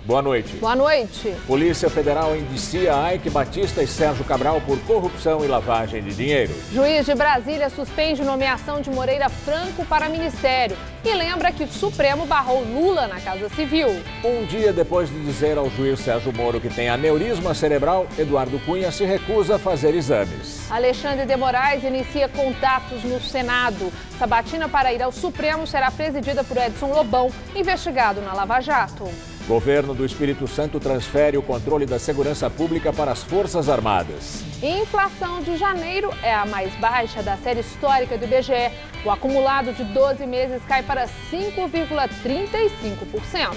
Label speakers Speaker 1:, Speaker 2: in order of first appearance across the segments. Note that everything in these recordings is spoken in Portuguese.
Speaker 1: Boa noite.
Speaker 2: Boa noite.
Speaker 1: Polícia Federal indicia Aike Batista e Sérgio Cabral por corrupção e lavagem de dinheiro.
Speaker 2: Juiz de Brasília suspende nomeação de Moreira Franco para ministério e lembra que o Supremo barrou Lula na Casa Civil.
Speaker 1: Um dia depois de dizer ao juiz Sérgio Moro que tem aneurisma cerebral, Eduardo Cunha se recusa a fazer exames.
Speaker 2: Alexandre de Moraes inicia contatos no Senado. Sabatina para ir ao Supremo será presidida por Edson Lobão, investigado na Lava Jato.
Speaker 1: Governo do Espírito Santo transfere o controle da segurança pública para as Forças Armadas.
Speaker 2: Inflação de janeiro é a mais baixa da série histórica do IBGE. O acumulado de 12 meses cai para 5,35%.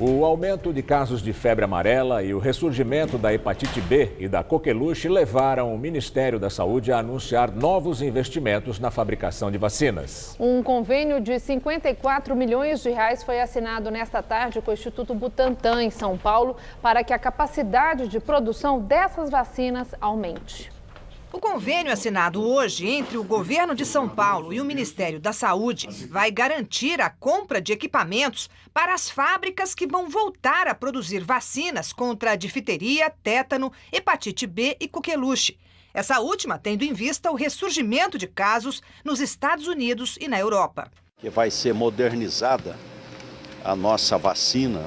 Speaker 1: O aumento de casos de febre amarela e o ressurgimento da hepatite B e da coqueluche levaram o Ministério da Saúde a anunciar novos investimentos na fabricação de vacinas.
Speaker 2: Um convênio de 54 milhões de reais foi assinado nesta tarde com o Instituto Butantan, em São Paulo, para que a capacidade de produção dessas vacinas aumente.
Speaker 3: O convênio assinado hoje entre o governo de São Paulo e o Ministério da Saúde vai garantir a compra de equipamentos para as fábricas que vão voltar a produzir vacinas contra a difteria, tétano, hepatite B e coqueluche. Essa última tendo em vista o ressurgimento de casos nos Estados Unidos e na Europa.
Speaker 4: Vai ser modernizada a nossa vacina,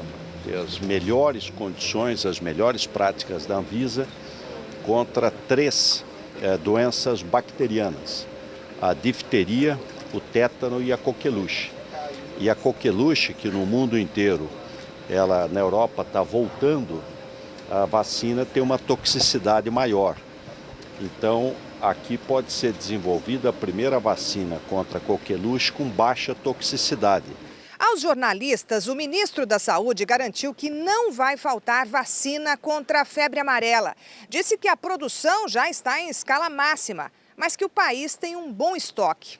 Speaker 4: as melhores condições, as melhores práticas da Anvisa contra 3 doenças bacterianas, a difteria, o tétano e a coqueluche. E a coqueluche, que no mundo inteiro, ela na Europa está voltando, a vacina tem uma toxicidade maior. Então, aqui pode ser desenvolvida a primeira vacina contra a coqueluche com baixa toxicidade.
Speaker 3: Aos jornalistas, o ministro da Saúde garantiu que não vai faltar vacina contra a febre amarela. Disse que a produção já está em escala máxima, mas que o país tem um bom estoque.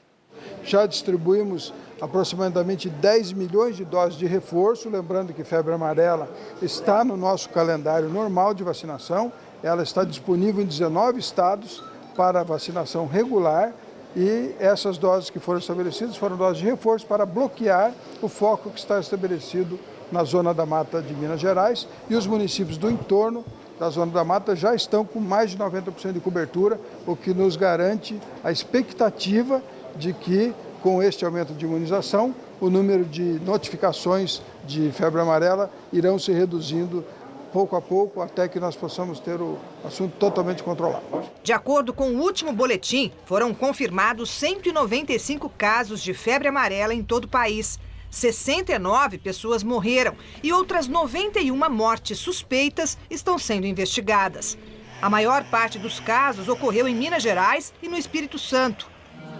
Speaker 5: Já distribuímos aproximadamente 10 milhões de doses de reforço, lembrando que febre amarela está no nosso calendário normal de vacinação. Ela está disponível em 19 estados para vacinação regular. E essas doses que foram estabelecidas foram doses de reforço para bloquear o foco que está estabelecido na Zona da Mata de Minas Gerais. E os municípios do entorno da Zona da Mata já estão com mais de 90% de cobertura, o que nos garante a expectativa de que, com este aumento de imunização, o número de notificações de febre amarela irão se reduzindo pouco a pouco, até que nós possamos ter o assunto totalmente controlado.
Speaker 3: De acordo com o último boletim, foram confirmados 195 casos de febre amarela em todo o país. 69 pessoas morreram e outras 91 mortes suspeitas estão sendo investigadas. A maior parte dos casos ocorreu em Minas Gerais e no Espírito Santo.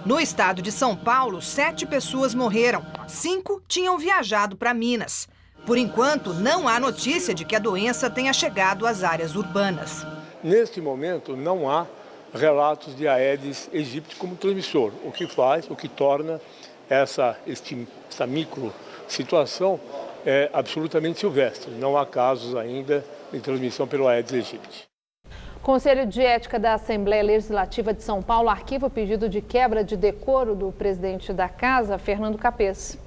Speaker 3: No estado de São Paulo, 7 pessoas morreram, 5 tinham viajado para Minas. Por enquanto, não há notícia de que a doença tenha chegado às áreas urbanas.
Speaker 6: Neste momento, não há relatos de Aedes aegypti como transmissor, o que torna essa micro situação absolutamente silvestre. Não há casos ainda de transmissão pelo Aedes aegypti.
Speaker 2: Conselho de Ética da Assembleia Legislativa de São Paulo arquiva o pedido de quebra de decoro do presidente da Casa, Fernando Capês.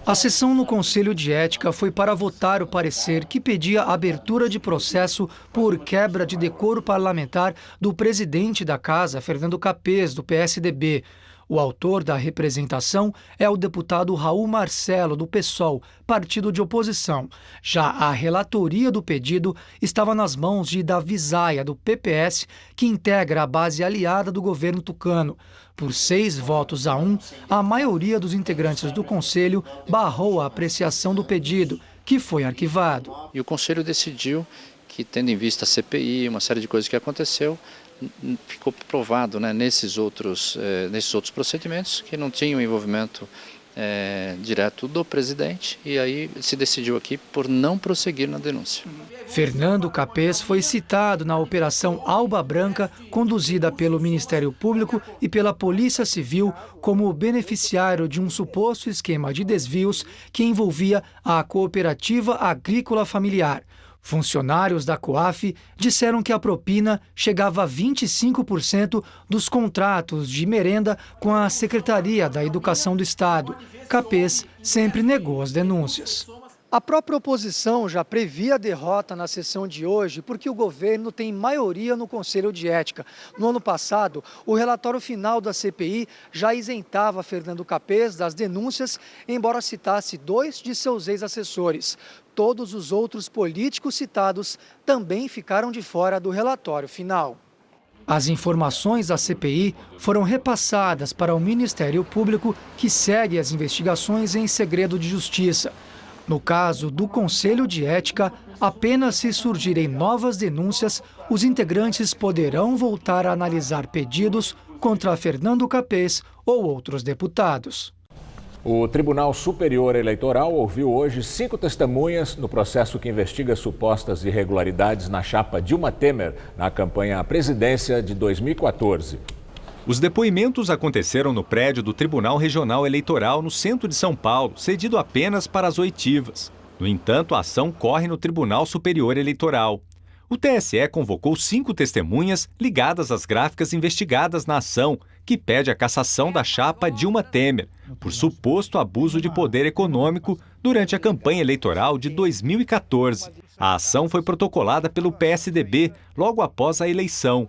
Speaker 7: A sessão no Conselho de Ética foi para votar o parecer que pedia a abertura de processo por quebra de decoro parlamentar do presidente da Casa, Fernando Capês, do PSDB. O autor da representação é o deputado Raul Marcelo, do PSOL, partido de oposição. Já a relatoria do pedido estava nas mãos de Davi Zaia, do PPS, que integra a base aliada do governo tucano. Por 6 votos a 1, a maioria dos integrantes do Conselho barrou a apreciação do pedido, que foi arquivado.
Speaker 8: E o Conselho decidiu que, tendo em vista a CPI, uma série de coisas que aconteceu, ficou provado, né, nesses outros procedimentos que não tinham envolvimento direto do presidente, e aí se decidiu aqui por não prosseguir na denúncia.
Speaker 7: Fernando Capês foi citado na Operação Alba Branca, conduzida pelo Ministério Público e pela Polícia Civil, como beneficiário de um suposto esquema de desvios que envolvia a Cooperativa Agrícola Familiar. Funcionários da COAF disseram que a propina chegava a 25% dos contratos de merenda com a Secretaria da Educação do Estado. Capês sempre negou as denúncias. A própria oposição já previa a derrota na sessão de hoje porque o governo tem maioria no Conselho de Ética. No ano passado, o relatório final da CPI já isentava Fernando Capês das denúncias, embora citasse 2 de seus ex-assessores. Todos os outros políticos citados também ficaram de fora do relatório final. As informações da CPI foram repassadas para o Ministério Público, que segue as investigações em segredo de justiça. No caso do Conselho de Ética, apenas se surgirem novas denúncias, os integrantes poderão voltar a analisar pedidos contra Fernando Capês ou outros deputados.
Speaker 1: O Tribunal Superior Eleitoral ouviu hoje 5 testemunhas no processo que investiga supostas irregularidades na chapa Dilma Temer na campanha à presidência de 2014.
Speaker 9: Os depoimentos aconteceram no prédio do Tribunal Regional Eleitoral no centro de São Paulo, cedido apenas para as oitivas. No entanto, a ação corre no Tribunal Superior Eleitoral. O TSE convocou 5 testemunhas ligadas às gráficas investigadas na ação, que pede a cassação da chapa Dilma Temer, por suposto abuso de poder econômico durante a campanha eleitoral de 2014. A ação foi protocolada pelo PSDB logo após a eleição.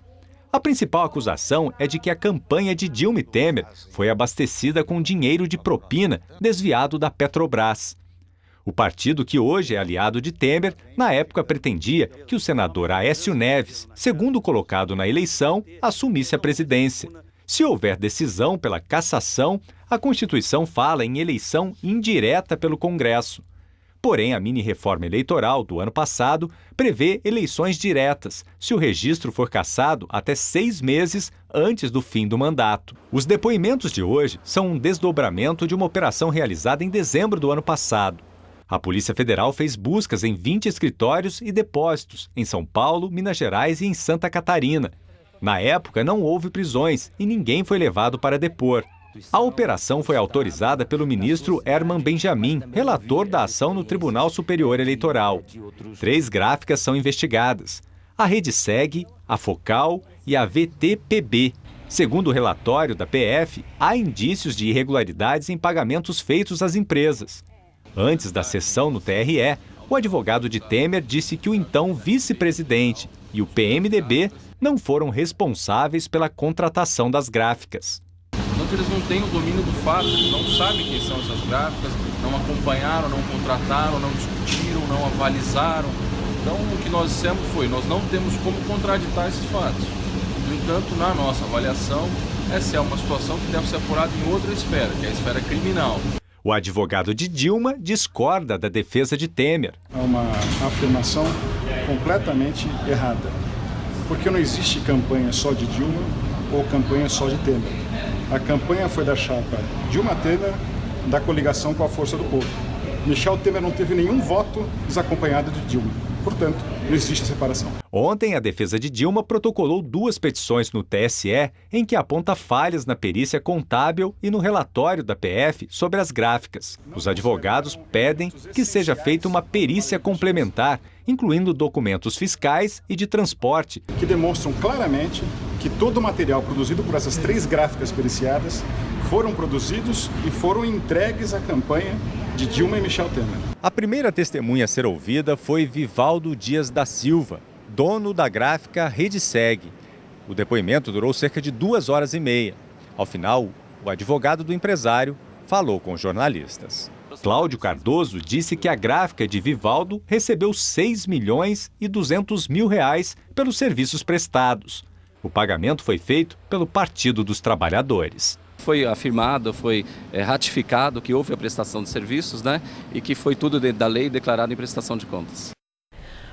Speaker 9: A principal acusação é de que a campanha de Dilma Temer foi abastecida com dinheiro de propina desviado da Petrobras. O partido, que hoje é aliado de Temer, na época pretendia que o senador Aécio Neves, segundo colocado na eleição, assumisse a presidência. Se houver decisão pela cassação, a Constituição fala em eleição indireta pelo Congresso. Porém, a mini-reforma eleitoral do ano passado prevê eleições diretas, se o registro for cassado até 6 meses antes do fim do mandato. Os depoimentos de hoje são um desdobramento de uma operação realizada em dezembro do ano passado. A Polícia Federal fez buscas em 20 escritórios e depósitos em São Paulo, Minas Gerais e em Santa Catarina. Na época, não houve prisões e ninguém foi levado para depor. A operação foi autorizada pelo ministro Herman Benjamin, relator da ação no Tribunal Superior Eleitoral. 3 gráficas são investigadas: a RedeSeg, a Focal e a VTPB. Segundo o relatório da PF, há indícios de irregularidades em pagamentos feitos às empresas. Antes da sessão no TRE, o advogado de Temer disse que o então vice-presidente e o PMDB não foram responsáveis pela contratação das gráficas.
Speaker 10: Então eles não têm o domínio do fato, eles não sabem quem são essas gráficas, não acompanharam, não contrataram, não discutiram, não avalizaram. Então o que nós dissemos foi, nós não temos como contraditar esses fatos. No entanto, na nossa avaliação, essa é uma situação que deve ser apurada em outra esfera, que é a esfera criminal.
Speaker 9: O advogado de Dilma discorda da defesa de Temer.
Speaker 11: É uma afirmação completamente errada, porque não existe campanha só de Dilma ou campanha só de Temer. A campanha foi da chapa Dilma Temer, da coligação com a Força do Povo. Michel Temer não teve nenhum voto desacompanhado de Dilma. Portanto, não existe separação.
Speaker 9: Ontem, a defesa de Dilma protocolou 2 petições no TSE em que aponta falhas na perícia contábil e no relatório da PF sobre as gráficas. Os advogados pedem que seja feita uma perícia complementar, incluindo documentos fiscais e de transporte,
Speaker 11: que demonstram claramente que todo o material produzido por essas 3 gráficas periciadas foram produzidos e foram entregues à campanha de Dilma e Michel Temer.
Speaker 9: A primeira testemunha a ser ouvida foi Vivaldo Dias da Silva, dono da gráfica RedeSeg. O depoimento durou cerca de 2 horas e meia. Ao final, o advogado do empresário falou com jornalistas. Cláudio Cardoso disse que a gráfica de Vivaldo recebeu R$6.200.000 pelos serviços prestados. O pagamento foi feito pelo Partido dos Trabalhadores.
Speaker 12: Foi afirmado, foi ratificado que houve a prestação de serviços, né? E que foi tudo dentro da lei declarado em prestação de contas.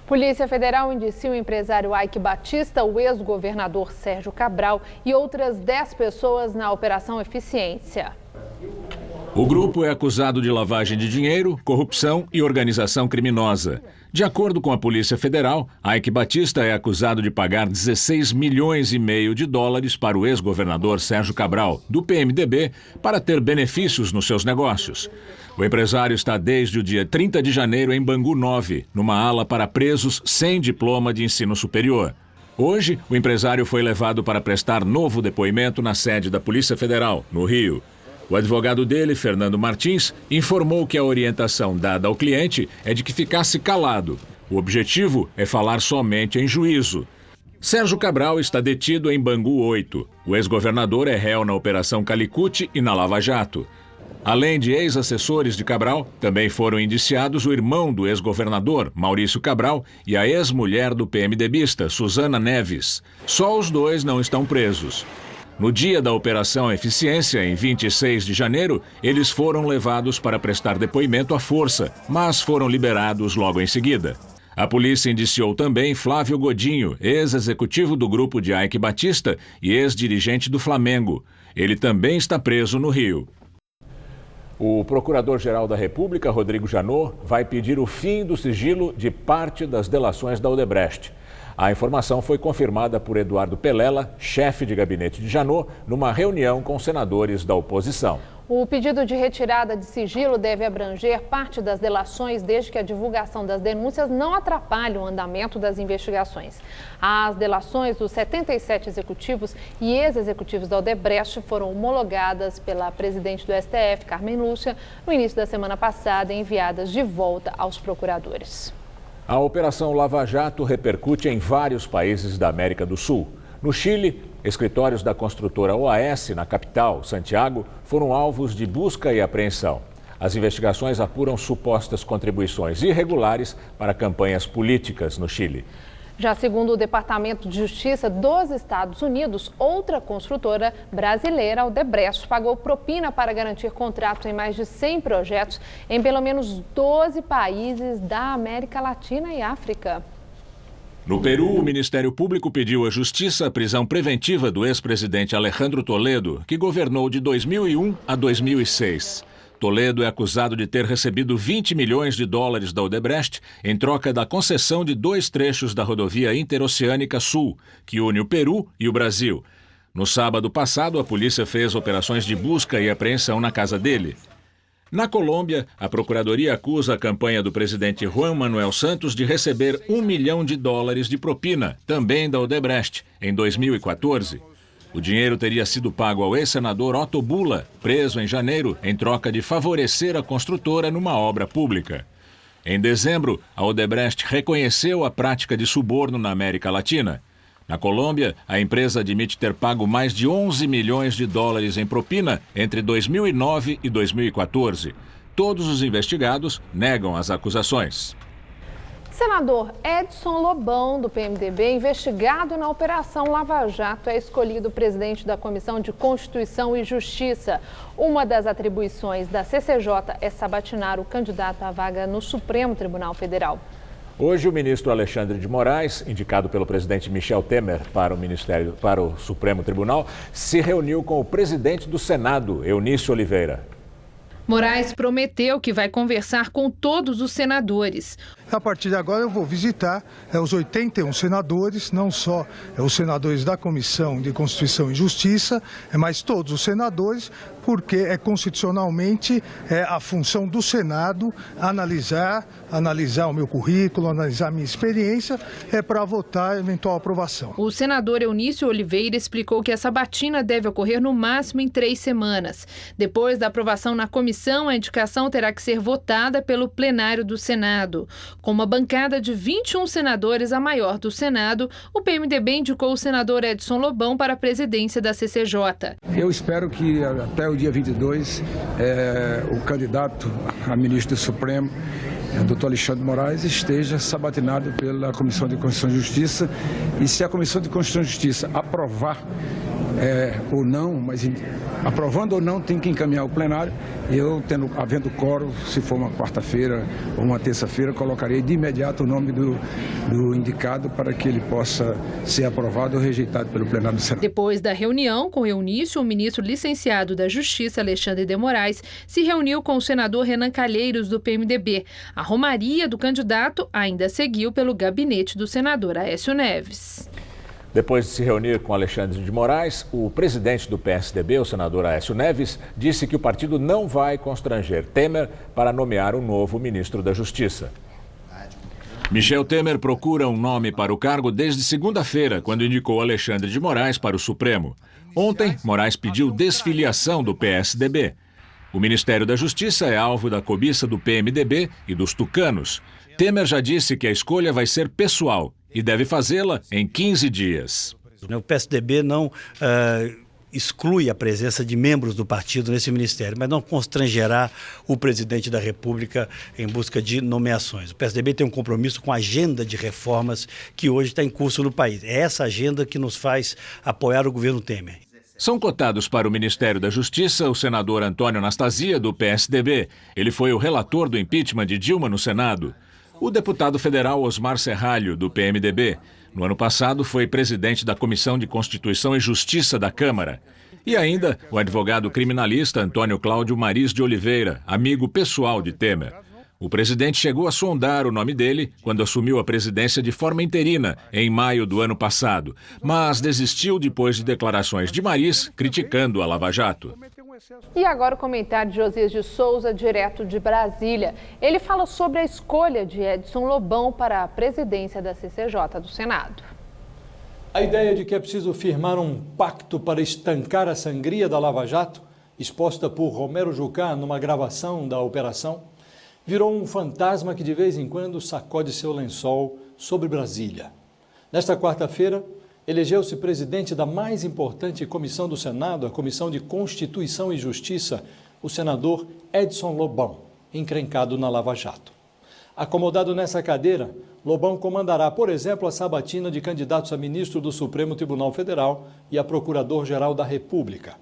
Speaker 2: Polícia Federal indicia o empresário Ike Batista, o ex-governador Sérgio Cabral e outras 10 pessoas na Operação Eficiência.
Speaker 1: O grupo é acusado de lavagem de dinheiro, corrupção e organização criminosa. De acordo com a Polícia Federal, Eike Batista é acusado de pagar 16 milhões e meio de dólares para o ex-governador Sérgio Cabral, do PMDB, para ter benefícios nos seus negócios. O empresário está desde o dia 30 de janeiro em Bangu 9, numa ala para presos sem diploma de ensino superior. Hoje, o empresário foi levado para prestar novo depoimento na sede da Polícia Federal, no Rio. O advogado dele, Fernando Martins, informou que a orientação dada ao cliente é de que ficasse calado. O objetivo é falar somente em juízo. Sérgio Cabral está detido em Bangu 8. O ex-governador é réu na Operação Calicut e na Lava Jato. Além de ex-assessores de Cabral, também foram indiciados o irmão do ex-governador, Maurício Cabral, e a ex-mulher do PMDBista, Suzana Neves. Só os dois não estão presos. No dia da Operação Eficiência, em 26 de janeiro, eles foram levados para prestar depoimento à força, mas foram liberados logo em seguida. A polícia indiciou também Flávio Godinho, ex-executivo do grupo de Eike Batista e ex-dirigente do Flamengo. Ele também está preso no Rio. O Procurador-Geral da República, Rodrigo Janot, vai pedir o fim do sigilo de parte das delações da Odebrecht. A informação foi confirmada por Eduardo Pelela, chefe de gabinete de Janot, numa reunião com senadores da oposição.
Speaker 2: O pedido de retirada de sigilo deve abranger parte das delações, desde que a divulgação das denúncias não atrapalhe o andamento das investigações. As delações dos 77 executivos e ex-executivos da Odebrecht foram homologadas pela presidente do STF, Carmen Lúcia, no início da semana passada e enviadas de volta aos procuradores.
Speaker 1: A Operação Lava Jato repercute em vários países da América do Sul. No Chile, escritórios da construtora OAS, na capital, Santiago, foram alvos de busca e apreensão. As investigações apuram supostas contribuições irregulares para campanhas políticas no Chile.
Speaker 2: Já segundo o Departamento de Justiça dos Estados Unidos, outra construtora brasileira, a Odebrecht, pagou propina para garantir contratos em mais de 100 projetos em pelo menos 12 países da América Latina e África.
Speaker 1: No Peru, o Ministério Público pediu à Justiça a prisão preventiva do ex-presidente Alejandro Toledo, que governou de 2001 a 2006. Toledo é acusado de ter recebido 20 milhões de dólares da Odebrecht em troca da concessão de 2 trechos da rodovia Interoceânica Sul, que une o Peru e o Brasil. No sábado passado, a polícia fez operações de busca e apreensão na casa dele. Na Colômbia, a Procuradoria acusa a campanha do presidente Juan Manuel Santos de receber $1 milhão de propina, também da Odebrecht, em 2014. O dinheiro teria sido pago ao ex-senador Otto Bula, preso em janeiro, em troca de favorecer a construtora numa obra pública. Em dezembro, a Odebrecht reconheceu a prática de suborno na América Latina. Na Colômbia, a empresa admite ter pago mais de 11 milhões de dólares em propina entre 2009 e 2014. Todos os investigados negam as acusações.
Speaker 2: Senador Edson Lobão, do PMDB, investigado na Operação Lava Jato, é escolhido presidente da Comissão de Constituição e Justiça. Uma das atribuições da CCJ é sabatinar o candidato à vaga no Supremo Tribunal Federal.
Speaker 1: Hoje, o ministro Alexandre de Moraes, indicado pelo presidente Michel Temer para o Supremo Tribunal, se reuniu com o presidente do Senado, Eunício Oliveira.
Speaker 2: Moraes prometeu que vai conversar com todos os senadores.
Speaker 5: A partir de agora eu vou visitar os 81 senadores, não só os senadores da Comissão de Constituição e Justiça, mas todos os senadores, porque é constitucionalmente a função do Senado analisar o meu currículo, analisar a minha experiência, para votar a eventual aprovação.
Speaker 2: O senador Eunício Oliveira explicou que a sabatina deve ocorrer no máximo em 3 semanas. Depois da aprovação na comissão, a indicação terá que ser votada pelo plenário do Senado. Com uma bancada de 21 senadores, a maior do Senado, o PMDB indicou o senador Edson Lobão para a presidência da CCJ.
Speaker 13: Eu espero que até o dia 22, o candidato a ministro do Supremo, Dr. Alexandre de Moraes, esteja sabatinado pela Comissão de Constituição e Justiça. E se a Comissão de Constituição e Justiça aprovar ou não, mas aprovando ou não, tem que encaminhar ao plenário. Eu, havendo quórum, se for uma quarta-feira ou uma terça-feira, colocarei de imediato o nome do indicado para que ele possa ser aprovado ou rejeitado pelo plenário do Senado.
Speaker 14: Depois da reunião com Eunício, o ministro licenciado da Justiça, Alexandre de Moraes, se reuniu com o senador Renan Calheiros, do PMDB. A romaria do candidato ainda seguiu pelo gabinete do senador Aécio Neves.
Speaker 1: Depois de se reunir com Alexandre de Moraes, o presidente do PSDB, o senador Aécio Neves, disse que o partido não vai constranger Temer para nomear um novo ministro da Justiça.
Speaker 15: Michel Temer procura um nome para o cargo desde segunda-feira, quando indicou Alexandre de Moraes para o Supremo. Ontem, Moraes pediu desfiliação do PSDB. O Ministério da Justiça é alvo da cobiça do PMDB e dos tucanos. Temer já disse que a escolha vai ser pessoal e deve fazê-la em 15 dias.
Speaker 16: O PSDB não exclui a presença de membros do partido nesse ministério, mas não constrangerá o presidente da República em busca de nomeações. O PSDB tem um compromisso com a agenda de reformas que hoje está em curso no país. É essa agenda que nos faz apoiar o governo Temer.
Speaker 15: São cotados para o Ministério da Justiça o senador Antônio Anastasia, do PSDB. Ele foi o relator do impeachment de Dilma no Senado. O deputado federal Osmar Serralho, do PMDB, no ano passado foi presidente da Comissão de Constituição e Justiça da Câmara. E ainda o advogado criminalista Antônio Cláudio Maris de Oliveira, amigo pessoal de Temer. O presidente chegou a sondar o nome dele quando assumiu a presidência de forma interina, em maio do ano passado, mas desistiu depois de declarações de Maris criticando a Lava Jato.
Speaker 2: E agora o comentário de Josias de Souza, direto de Brasília. Ele fala sobre a escolha de Edson Lobão para a presidência da CCJ do Senado.
Speaker 17: A ideia de que é preciso firmar um pacto para estancar a sangria da Lava Jato, exposta por Romero Jucá numa gravação da operação, virou um fantasma que de vez em quando sacode seu lençol sobre Brasília. Nesta quarta-feira, elegeu-se presidente da mais importante comissão do Senado, a Comissão de Constituição e Justiça, o senador Edson Lobão, encrencado na Lava Jato. Acomodado nessa cadeira, Lobão comandará, por exemplo, a sabatina de candidatos a ministro do Supremo Tribunal Federal e a Procurador-Geral da República.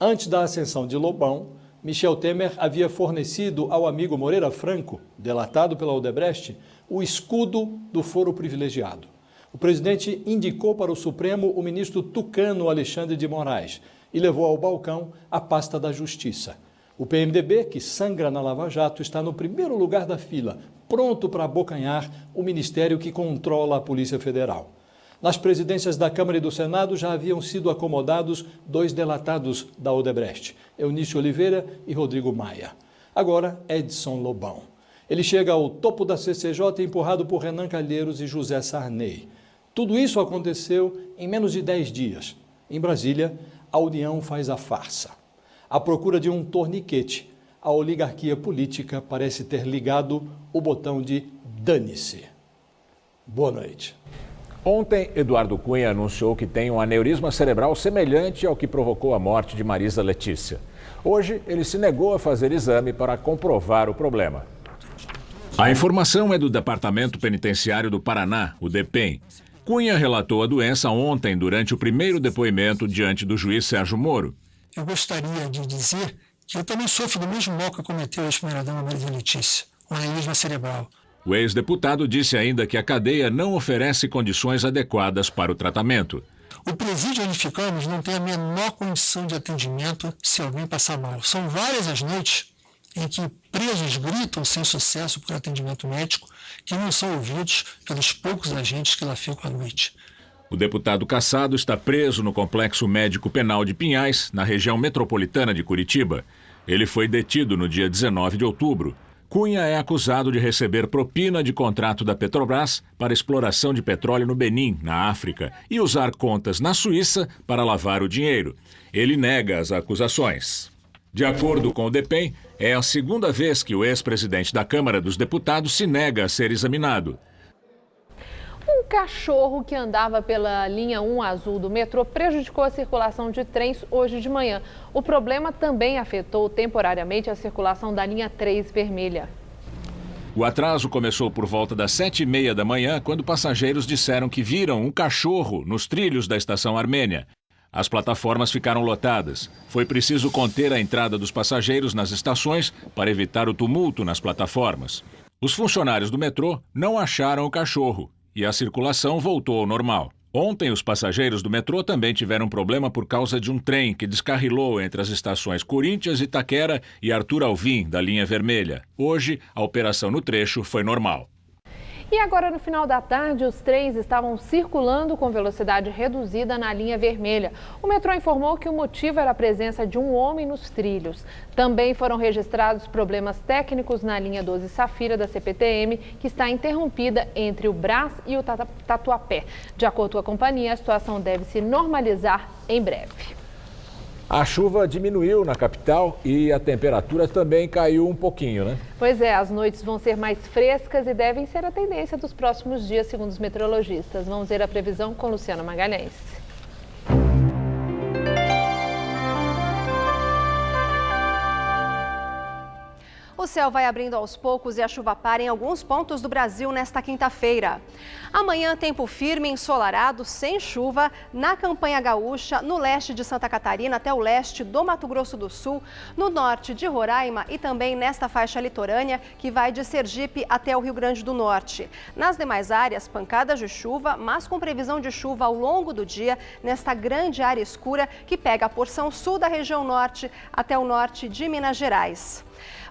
Speaker 17: Antes da ascensão de Lobão, Michel Temer havia fornecido ao amigo Moreira Franco, delatado pela Odebrecht, o escudo do foro privilegiado. O presidente indicou para o Supremo o ministro tucano Alexandre de Moraes e levou ao balcão a pasta da Justiça. O PMDB, que sangra na Lava Jato, está no primeiro lugar da fila, pronto para abocanhar o ministério que controla a Polícia Federal. Nas presidências da Câmara e do Senado já haviam sido acomodados 2 delatados da Odebrecht, Eunício Oliveira e Rodrigo Maia. Agora, Edson Lobão. Ele chega ao topo da CCJ empurrado por Renan Calheiros e José Sarney. Tudo isso aconteceu em menos de 10 dias. Em Brasília, a União faz a farsa. À procura de um torniquete, a oligarquia política parece ter ligado o botão de dane-se. Boa noite.
Speaker 1: Ontem, Eduardo Cunha anunciou que tem um aneurisma cerebral semelhante ao que provocou a morte de Marisa Letícia. Hoje, ele se negou a fazer exame para comprovar o problema.
Speaker 15: A informação é do Departamento Penitenciário do Paraná, o DEPEN. Cunha relatou a doença ontem durante o primeiro depoimento diante do juiz Sérgio Moro.
Speaker 18: Eu gostaria de dizer que eu também sofro do mesmo mal que cometeu a ex-primeira-dama Marisa Letícia, um aneurisma cerebral.
Speaker 15: O ex-deputado disse ainda que a cadeia não oferece condições adequadas para o tratamento.
Speaker 18: O presídio onde ficamos não tem a menor condição de atendimento se alguém passar mal. São várias as noites em que presos gritam sem sucesso por atendimento médico, que não são ouvidos pelos poucos agentes que lá ficam à noite.
Speaker 15: O deputado cassado está preso no Complexo Médico Penal de Pinhais, na região metropolitana de Curitiba. Ele foi detido no dia 19 de outubro. Cunha é acusado de receber propina de contrato da Petrobras para exploração de petróleo no Benin, na África, e usar contas na Suíça para lavar o dinheiro. Ele nega as acusações. De acordo com o DEPEN, é a segunda vez que o ex-presidente da Câmara dos Deputados se nega a ser examinado.
Speaker 2: Um cachorro que andava pela linha 1 azul do metrô prejudicou a circulação de trens hoje de manhã. O problema também afetou temporariamente a circulação da linha 3 vermelha.
Speaker 15: O atraso começou por volta das 7h30 da manhã, quando passageiros disseram que viram um cachorro nos trilhos da estação Armênia. As plataformas ficaram lotadas. Foi preciso conter a entrada dos passageiros nas estações para evitar o tumulto nas plataformas. Os funcionários do metrô não acharam o cachorro e a circulação voltou ao normal. Ontem, os passageiros do metrô também tiveram problema por causa de um trem que descarrilou entre as estações Corinthians, Itaquera e Arthur Alvim, da linha vermelha. Hoje, a operação no trecho foi normal.
Speaker 2: E agora, no final da tarde, os trens estavam circulando com velocidade reduzida na linha vermelha. O metrô informou que o motivo era a presença de um homem nos trilhos. Também foram registrados problemas técnicos na linha 12 Safira da CPTM, que está interrompida entre o Brás e o Tatuapé. De acordo com a companhia, a situação deve se normalizar em breve.
Speaker 1: A chuva diminuiu na capital e a temperatura também caiu um pouquinho, né?
Speaker 2: Pois é, as noites vão ser mais frescas e devem ser a tendência dos próximos dias, segundo os meteorologistas. Vamos ver a previsão com Luciana Magalhães.
Speaker 19: O céu vai abrindo aos poucos e a chuva para em alguns pontos do Brasil nesta quinta-feira. Amanhã, tempo firme, ensolarado, sem chuva, na campanha gaúcha, no leste de Santa Catarina até o leste do Mato Grosso do Sul, no norte de Roraima e também nesta faixa litorânea que vai de Sergipe até o Rio Grande do Norte. Nas demais áreas, pancadas de chuva, mas com previsão de chuva ao longo do dia nesta grande área escura que pega a porção sul da região norte até o norte de Minas Gerais.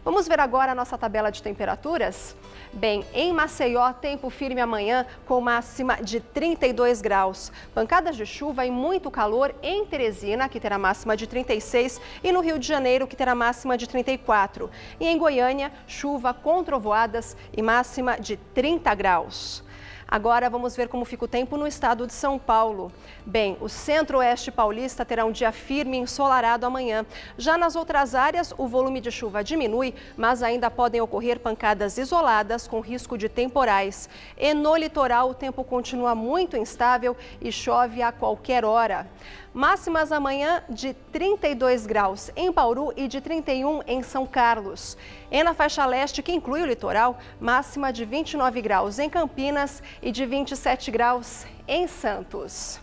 Speaker 19: Vamos ver agora a nossa tabela de temperaturas? Bem, em Maceió, tempo firme amanhã com máxima de 32 graus. Pancadas de chuva e muito calor em Teresina, que terá máxima de 36, e no Rio de Janeiro, que terá máxima de 34. E em Goiânia, chuva com trovoadas e máxima de 30 graus. Agora vamos ver como fica o tempo no estado de São Paulo. Bem, o centro-oeste paulista terá um dia firme e ensolarado amanhã. Já nas outras áreas, o volume de chuva diminui, mas ainda podem ocorrer pancadas isoladas com risco de temporais. E no litoral, o tempo continua muito instável e chove a qualquer hora. Máximas amanhã de 32 graus em Bauru e de 31 em São Carlos. E na faixa leste, que inclui o litoral, máxima de 29 graus em Campinas e de 27 graus em Santos.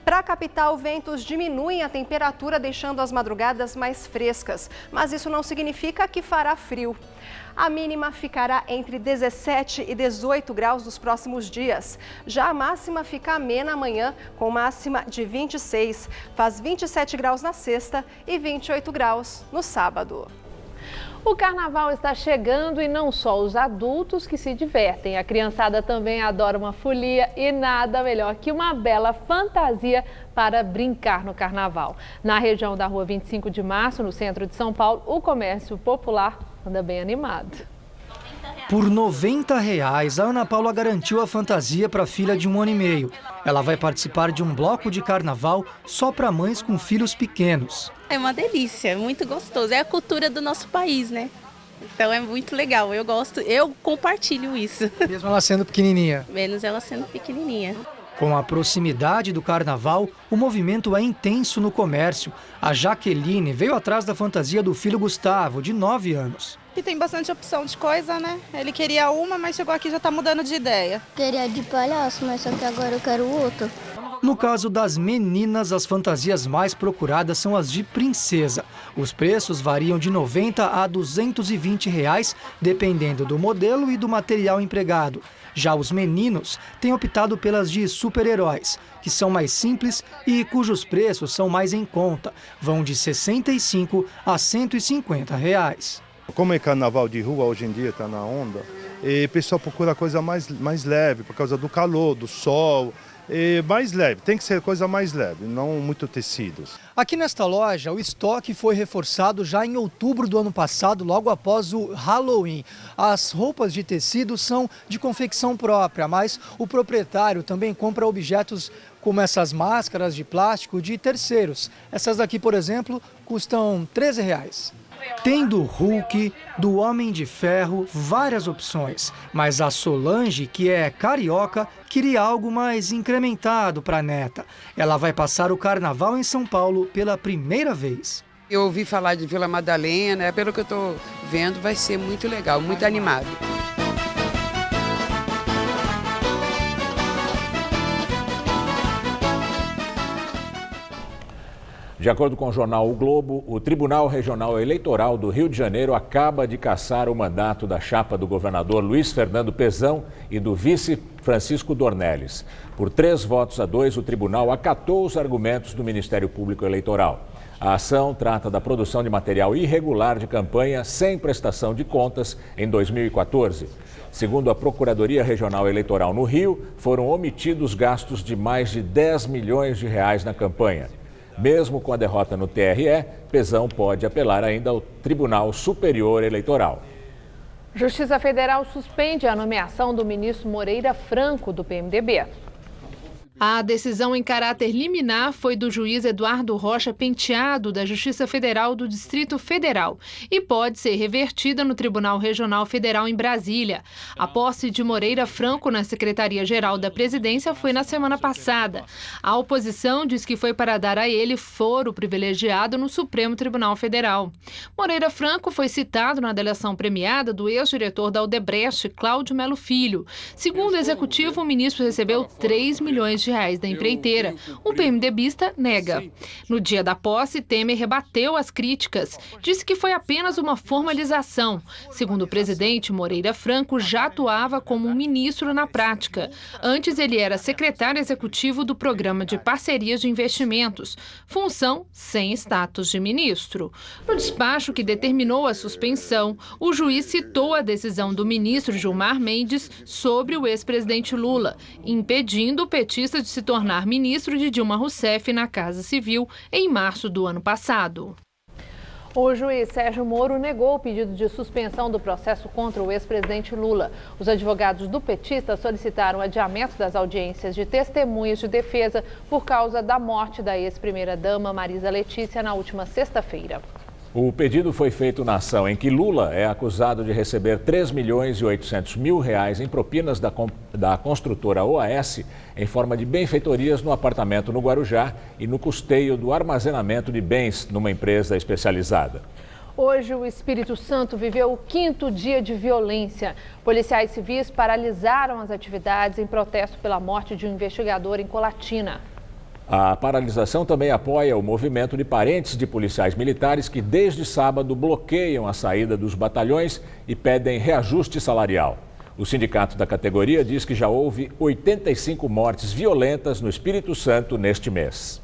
Speaker 19: Para a capital, ventos diminuem a temperatura, deixando as madrugadas mais frescas, mas isso não significa que fará frio. A mínima ficará entre 17 e 18 graus nos próximos dias. Já a máxima fica amena amanhã, com máxima de 26. Faz 27 graus na sexta e 28 graus no sábado.
Speaker 2: O carnaval está chegando e não só os adultos que se divertem. A criançada também adora uma folia e nada melhor que uma bela fantasia para brincar no carnaval. Na região da Rua 25 de Março, no centro de São Paulo, o comércio popular anda bem animado.
Speaker 7: Por R$ 90, a Ana Paula garantiu a fantasia para a filha de 1 ano e meio. Ela vai participar de um bloco de carnaval só para mães com filhos pequenos.
Speaker 20: É uma delícia, é muito gostoso. É a cultura do nosso país, né? Então é muito legal, eu gosto, eu compartilho isso.
Speaker 7: Mesmo ela sendo pequenininha?
Speaker 20: Menos ela sendo pequenininha.
Speaker 7: Com a proximidade do carnaval, o movimento é intenso no comércio. A Jaqueline veio atrás da fantasia do filho Gustavo, de 9 anos.
Speaker 21: E tem bastante opção de coisa, né? Ele queria uma, mas chegou aqui e já tá mudando de ideia.
Speaker 22: Queria de palhaço, mas só que agora eu quero outra.
Speaker 7: No caso das meninas, as fantasias mais procuradas são as de princesa. Os preços variam de R$ 90 a R$ 220, dependendo do modelo e do material empregado. Já os meninos têm optado pelas de super-heróis, que são mais simples e cujos preços são mais em conta. Vão de R$ 65 a R$ 150.
Speaker 23: Como é carnaval de rua, hoje em dia está na onda, e o pessoal procura coisa mais leve, por causa do calor, do sol. Mais leve, tem que ser coisa mais leve, não muito tecidos.
Speaker 7: Aqui nesta loja, o estoque foi reforçado já em outubro do ano passado, logo após o Halloween. As roupas de tecido são de confecção própria, mas o proprietário também compra objetos como essas máscaras de plástico de terceiros. Essas daqui, por exemplo, custam R$ 13. Tem do Hulk, do Homem de Ferro, várias opções. Mas a Solange, que é carioca, queria algo mais incrementado para a neta. Ela vai passar o carnaval em São Paulo pela primeira vez.
Speaker 24: Eu ouvi falar de Vila Madalena, pelo que eu estou vendo, vai ser muito legal, muito animado.
Speaker 1: De acordo com o jornal O Globo, o Tribunal Regional Eleitoral do Rio de Janeiro acaba de cassar o mandato da chapa do governador Luiz Fernando Pezão e do vice Francisco Dornelles. Por 3-2, o tribunal acatou os argumentos do Ministério Público Eleitoral. A ação trata da produção de material irregular de campanha sem prestação de contas em 2014. Segundo a Procuradoria Regional Eleitoral no Rio, foram omitidos gastos de mais de 10 milhões de reais na campanha. Mesmo com a derrota no TRE, Pezão pode apelar ainda ao Tribunal Superior Eleitoral.
Speaker 2: Justiça Federal suspende a nomeação do ministro Moreira Franco, do PMDB. A decisão em caráter liminar foi do juiz Eduardo Rocha Penteado, da Justiça Federal do Distrito Federal, e pode ser revertida no Tribunal Regional Federal em Brasília. A posse de Moreira Franco na Secretaria-Geral da Presidência foi na semana passada. A oposição diz que foi para dar a ele foro privilegiado no Supremo Tribunal Federal. Moreira Franco foi citado na delação premiada do ex-diretor da Odebrecht, Cláudio Melo Filho. Segundo o executivo, o ministro recebeu 3 milhões de reais da empreiteira. O PMDBista nega. No dia da posse, Temer rebateu as críticas. Disse que foi apenas uma formalização. Segundo o presidente, Moreira Franco já atuava como um ministro na prática. Antes, ele era secretário executivo do Programa de Parcerias de Investimentos, função sem status de ministro. No despacho que determinou a suspensão, o juiz citou a decisão do ministro Gilmar Mendes sobre o ex-presidente Lula, impedindo o petista de se tornar ministro de Dilma Rousseff na Casa Civil em março do ano passado. O juiz Sérgio Moro negou o pedido de suspensão do processo contra o ex-presidente Lula. Os advogados do petista solicitaram o adiamento das audiências de testemunhas de defesa por causa da morte da ex-primeira-dama Marisa Letícia na última sexta-feira.
Speaker 1: O pedido foi feito na ação em que Lula é acusado de receber 3 milhões e 800 mil reais em propinas da construtora OAS em forma de benfeitorias no apartamento no Guarujá e no custeio do armazenamento de bens numa empresa especializada.
Speaker 2: Hoje, o Espírito Santo viveu o 5º dia de violência. Policiais civis paralisaram as atividades em protesto pela morte de um investigador em Colatina.
Speaker 1: A paralisação também apoia o movimento de parentes de policiais militares que, desde sábado, bloqueiam a saída dos batalhões e pedem reajuste salarial. O sindicato da categoria diz que já houve 85 mortes violentas no Espírito Santo neste mês.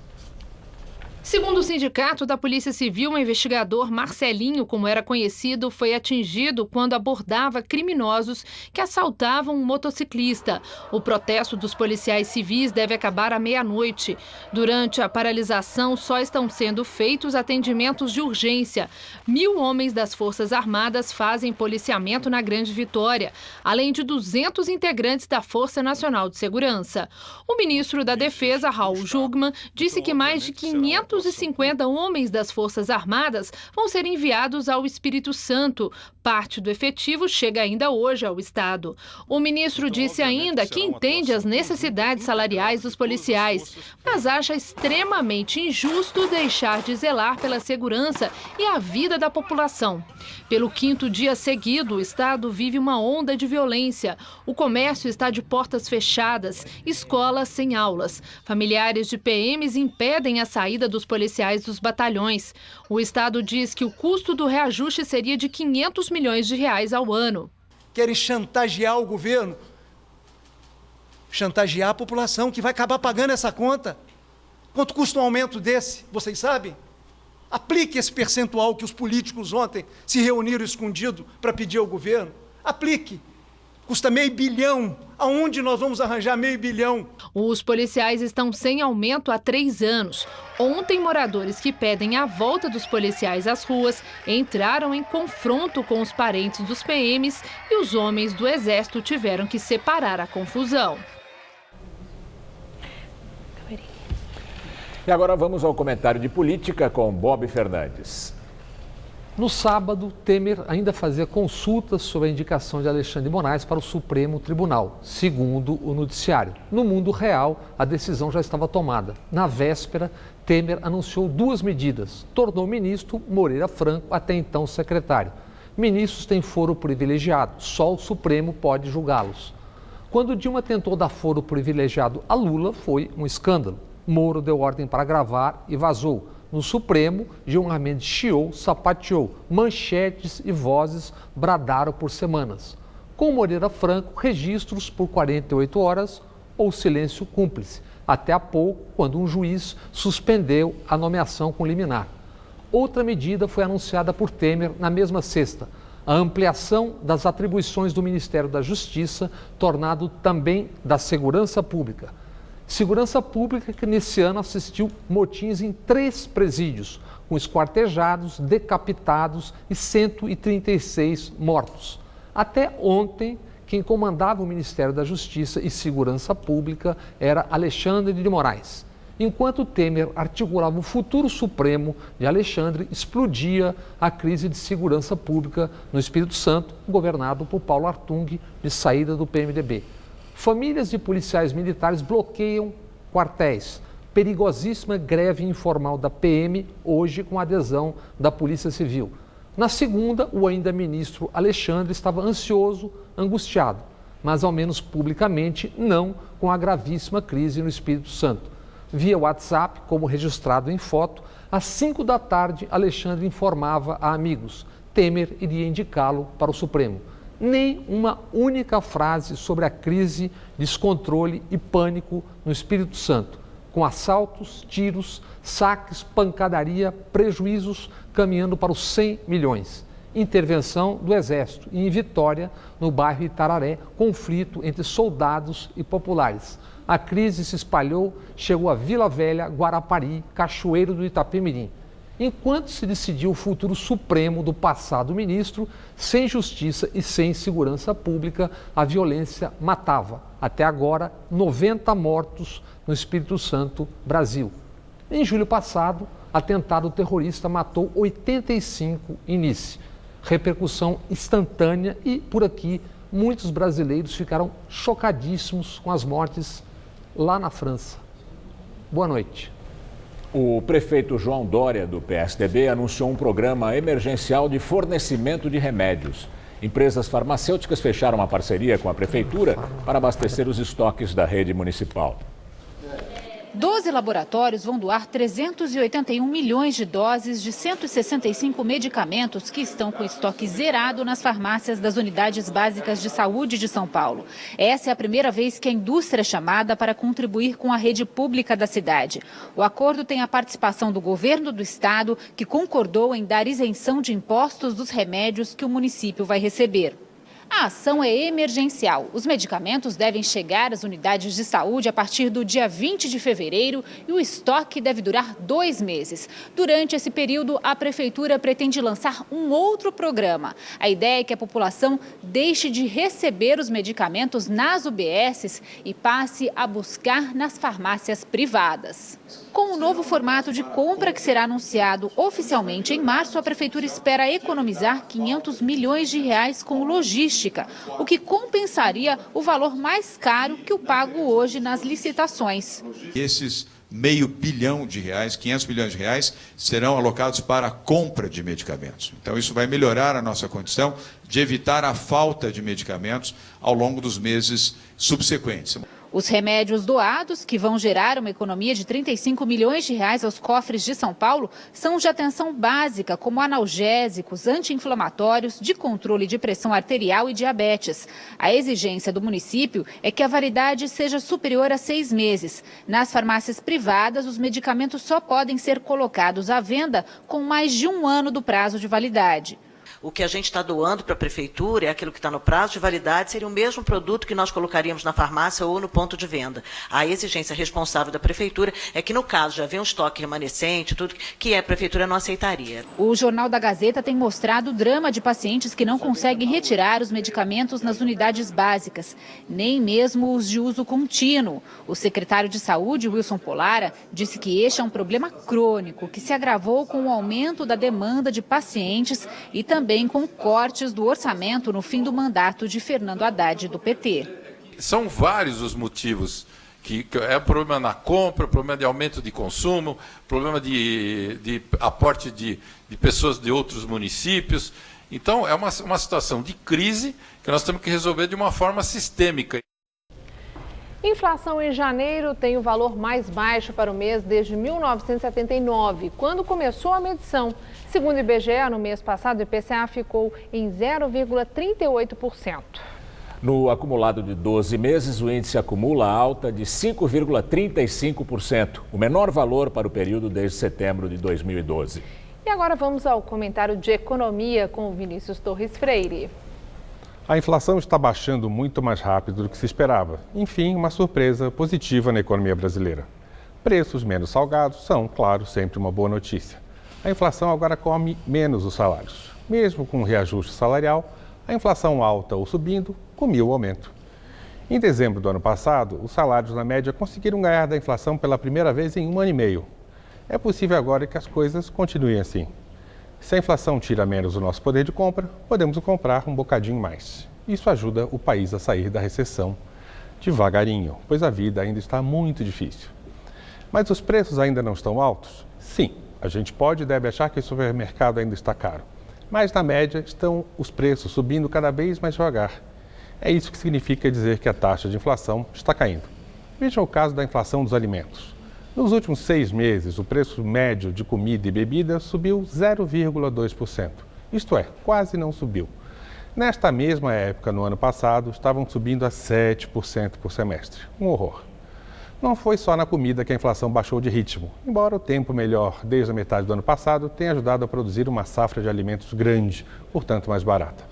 Speaker 14: Segundo o sindicato da Polícia Civil, o investigador Marcelinho, como era conhecido, foi atingido quando abordava criminosos que assaltavam um motociclista. O protesto dos policiais civis deve acabar à meia-noite. Durante a paralisação, só estão sendo feitos atendimentos de urgência. 1.000 homens das Forças Armadas fazem policiamento na Grande Vitória, além de 200 integrantes da Força Nacional de Segurança. O ministro da Defesa, Raul Jungmann, disse que mais de 550 homens das Forças Armadas vão ser enviados ao Espírito Santo. Parte do efetivo chega ainda hoje ao estado. O ministro disse ainda que entende as necessidades salariais dos policiais, mas acha extremamente injusto deixar de zelar pela segurança e a vida da população. Pelo 5º dia seguido, o estado vive uma onda de violência. O comércio está de portas fechadas, escolas sem aulas. Familiares de PMs impedem a saída dos policiais dos batalhões. O estado diz que o custo do reajuste seria de 500 milhões de reais ao ano.
Speaker 3: Querem chantagear o governo, chantagear a população, que vai acabar pagando essa conta. Quanto custa um aumento desse? Vocês sabem? Aplique esse percentual que os políticos ontem se reuniram escondido para pedir ao governo. Aplique. Custa R$500 bilhão. Aonde nós vamos arranjar R$500 bilhão?
Speaker 14: Os policiais estão sem aumento há 3 anos. Ontem, moradores que pedem a volta dos policiais às ruas entraram em confronto com os parentes dos PMs e os homens do Exército tiveram que separar a confusão.
Speaker 1: E agora vamos ao comentário de política com Bob Fernandes.
Speaker 4: No sábado, Temer ainda fazia consultas sobre a indicação de Alexandre de Moraes para o Supremo Tribunal, segundo o noticiário. No mundo real, a decisão já estava tomada. Na véspera, Temer anunciou 2 medidas. Tornou ministro Moreira Franco, até então secretário. Ministros têm foro privilegiado, só o Supremo pode julgá-los. Quando Dilma tentou dar foro privilegiado a Lula, foi um escândalo. Moro deu ordem para gravar e vazou. No Supremo, Gilmar Mendes chiou, sapateou, manchetes e vozes bradaram por semanas. Com Moreira Franco, registros por 48 horas ou silêncio cúmplice, até há pouco, quando um juiz suspendeu a nomeação com liminar. Outra medida foi anunciada por Temer na mesma sexta, a ampliação das atribuições do Ministério da Justiça, tornado também da Segurança Pública. Segurança Pública que nesse ano assistiu motins em 3 presídios, com esquartejados, decapitados e 136 mortos. Até ontem, quem comandava o Ministério da Justiça e Segurança Pública era Alexandre de Moraes. Enquanto Temer articulava o futuro Supremo de Alexandre, explodia a crise de segurança pública no Espírito Santo, governado por Paulo Artung, de saída do PMDB. Famílias de policiais militares bloqueiam quartéis. Perigosíssima greve informal da PM, hoje com adesão da Polícia Civil. Na segunda, o ainda ministro Alexandre estava ansioso, angustiado, mas ao menos publicamente não com a gravíssima crise no Espírito Santo. Via WhatsApp, como registrado em foto, às 5 da tarde, Alexandre informava a amigos. Temer iria indicá-lo para o Supremo. Nem uma única frase sobre a crise, descontrole e pânico no Espírito Santo, com assaltos, tiros, saques, pancadaria, prejuízos caminhando para os 100 milhões. Intervenção do Exército e em Vitória, no bairro Itararé, conflito entre soldados e populares. A crise se espalhou, chegou a Vila Velha, Guarapari, Cachoeiro do Itapemirim. Enquanto se decidiu o futuro supremo do passado ministro, sem justiça e sem segurança pública, a violência matava. Até agora, 90 mortos no Espírito Santo, Brasil. Em julho passado, atentado terrorista matou 85 em Nice. Repercussão instantânea e, por aqui, muitos brasileiros ficaram chocadíssimos com as mortes lá na França. Boa noite.
Speaker 1: O prefeito João Dória, do PSDB, anunciou um programa emergencial de fornecimento de remédios. Empresas farmacêuticas fecharam uma parceria com a prefeitura para abastecer os estoques da rede municipal.
Speaker 6: 12 laboratórios vão doar 381 milhões de doses de 165 medicamentos que estão com estoque zerado nas farmácias das unidades básicas de saúde de São Paulo. Essa é a primeira vez que a indústria é chamada para contribuir com a rede pública da cidade. O acordo tem a participação do governo do estado, que concordou em dar isenção de impostos dos remédios que o município vai receber. A ação é emergencial. Os medicamentos devem chegar às unidades de saúde a partir do dia 20 de fevereiro e o estoque deve durar 2 meses. Durante esse período, a prefeitura pretende lançar um outro programa. A ideia é que a população deixe de receber os medicamentos nas UBSs e passe a buscar nas farmácias privadas. Com o novo formato de compra que será anunciado oficialmente em março, a prefeitura espera economizar 500 milhões de reais com logística, o que compensaria o valor mais caro que o pago hoje nas licitações.
Speaker 8: Esses R$500 bilhão, 500 milhões de reais, serão alocados para a compra de medicamentos. Então isso vai melhorar a nossa condição de evitar a falta de medicamentos ao longo dos meses subsequentes.
Speaker 6: Os remédios doados, que vão gerar uma economia de 35 milhões de reais aos cofres de São Paulo, são de atenção básica, como analgésicos, anti-inflamatórios, de controle de pressão arterial e diabetes. A exigência do município é que a validade seja superior a 6 meses. Nas farmácias privadas, os medicamentos só podem ser colocados à venda com mais de 1 ano do prazo de validade.
Speaker 10: O que a gente está doando para a prefeitura é aquilo que está no prazo de validade, seria o mesmo produto que nós colocaríamos na farmácia ou no ponto de venda. A exigência responsável da prefeitura é que, no caso de haver um estoque remanescente, tudo que a prefeitura não aceitaria.
Speaker 6: O Jornal da Gazeta tem mostrado o drama de pacientes que não conseguem retirar os medicamentos nas unidades básicas, nem mesmo os de uso contínuo. O secretário de Saúde, Wilson Polara, disse que este é um problema crônico, que se agravou com o aumento da demanda de pacientes e também com cortes do orçamento no fim do mandato de Fernando Haddad, do PT.
Speaker 11: São vários os motivos, que é o problema na compra, o problema de aumento de consumo, problema de aporte de pessoas de outros municípios. Então, é uma situação de crise que nós temos que resolver de uma forma sistêmica.
Speaker 2: Inflação em janeiro tem o valor mais baixo para o mês desde 1979, quando começou a medição. Segundo o IBGE, no mês passado, o IPCA ficou em 0,38%.
Speaker 1: No acumulado de 12 meses, o índice acumula alta de 5,35%, o menor valor para o período desde setembro de 2012.
Speaker 2: E agora vamos ao comentário de economia com o Vinícius Torres Freire.
Speaker 5: A inflação está baixando muito mais rápido do que se esperava. Enfim, uma surpresa positiva na economia brasileira. Preços menos salgados são, claro, sempre uma boa notícia. A inflação agora come menos os salários. Mesmo com o reajuste salarial, a inflação alta ou subindo comia o aumento. Em dezembro do ano passado, os salários na média conseguiram ganhar da inflação pela primeira vez em 1 ano e meio. É possível agora que as coisas continuem assim. Se a inflação tira menos o nosso poder de compra, podemos comprar um bocadinho mais. Isso ajuda o país a sair da recessão devagarinho, pois a vida ainda está muito difícil. Mas os preços ainda não estão altos? Sim, a gente pode e deve achar que o supermercado ainda está caro. Mas, na média, estão os preços subindo cada vez mais devagar. É isso que significa dizer que a taxa de inflação está caindo. Veja o caso da inflação dos alimentos. Nos últimos 6 meses, o preço médio de comida e bebida subiu 0,2%. Isto é, quase não subiu. Nesta mesma época, no ano passado, estavam subindo a 7% por semestre. Um horror. Não foi só na comida que a inflação baixou de ritmo, embora o tempo melhor desde a metade do ano passado tenha ajudado a produzir uma safra de alimentos grande, portanto mais barata.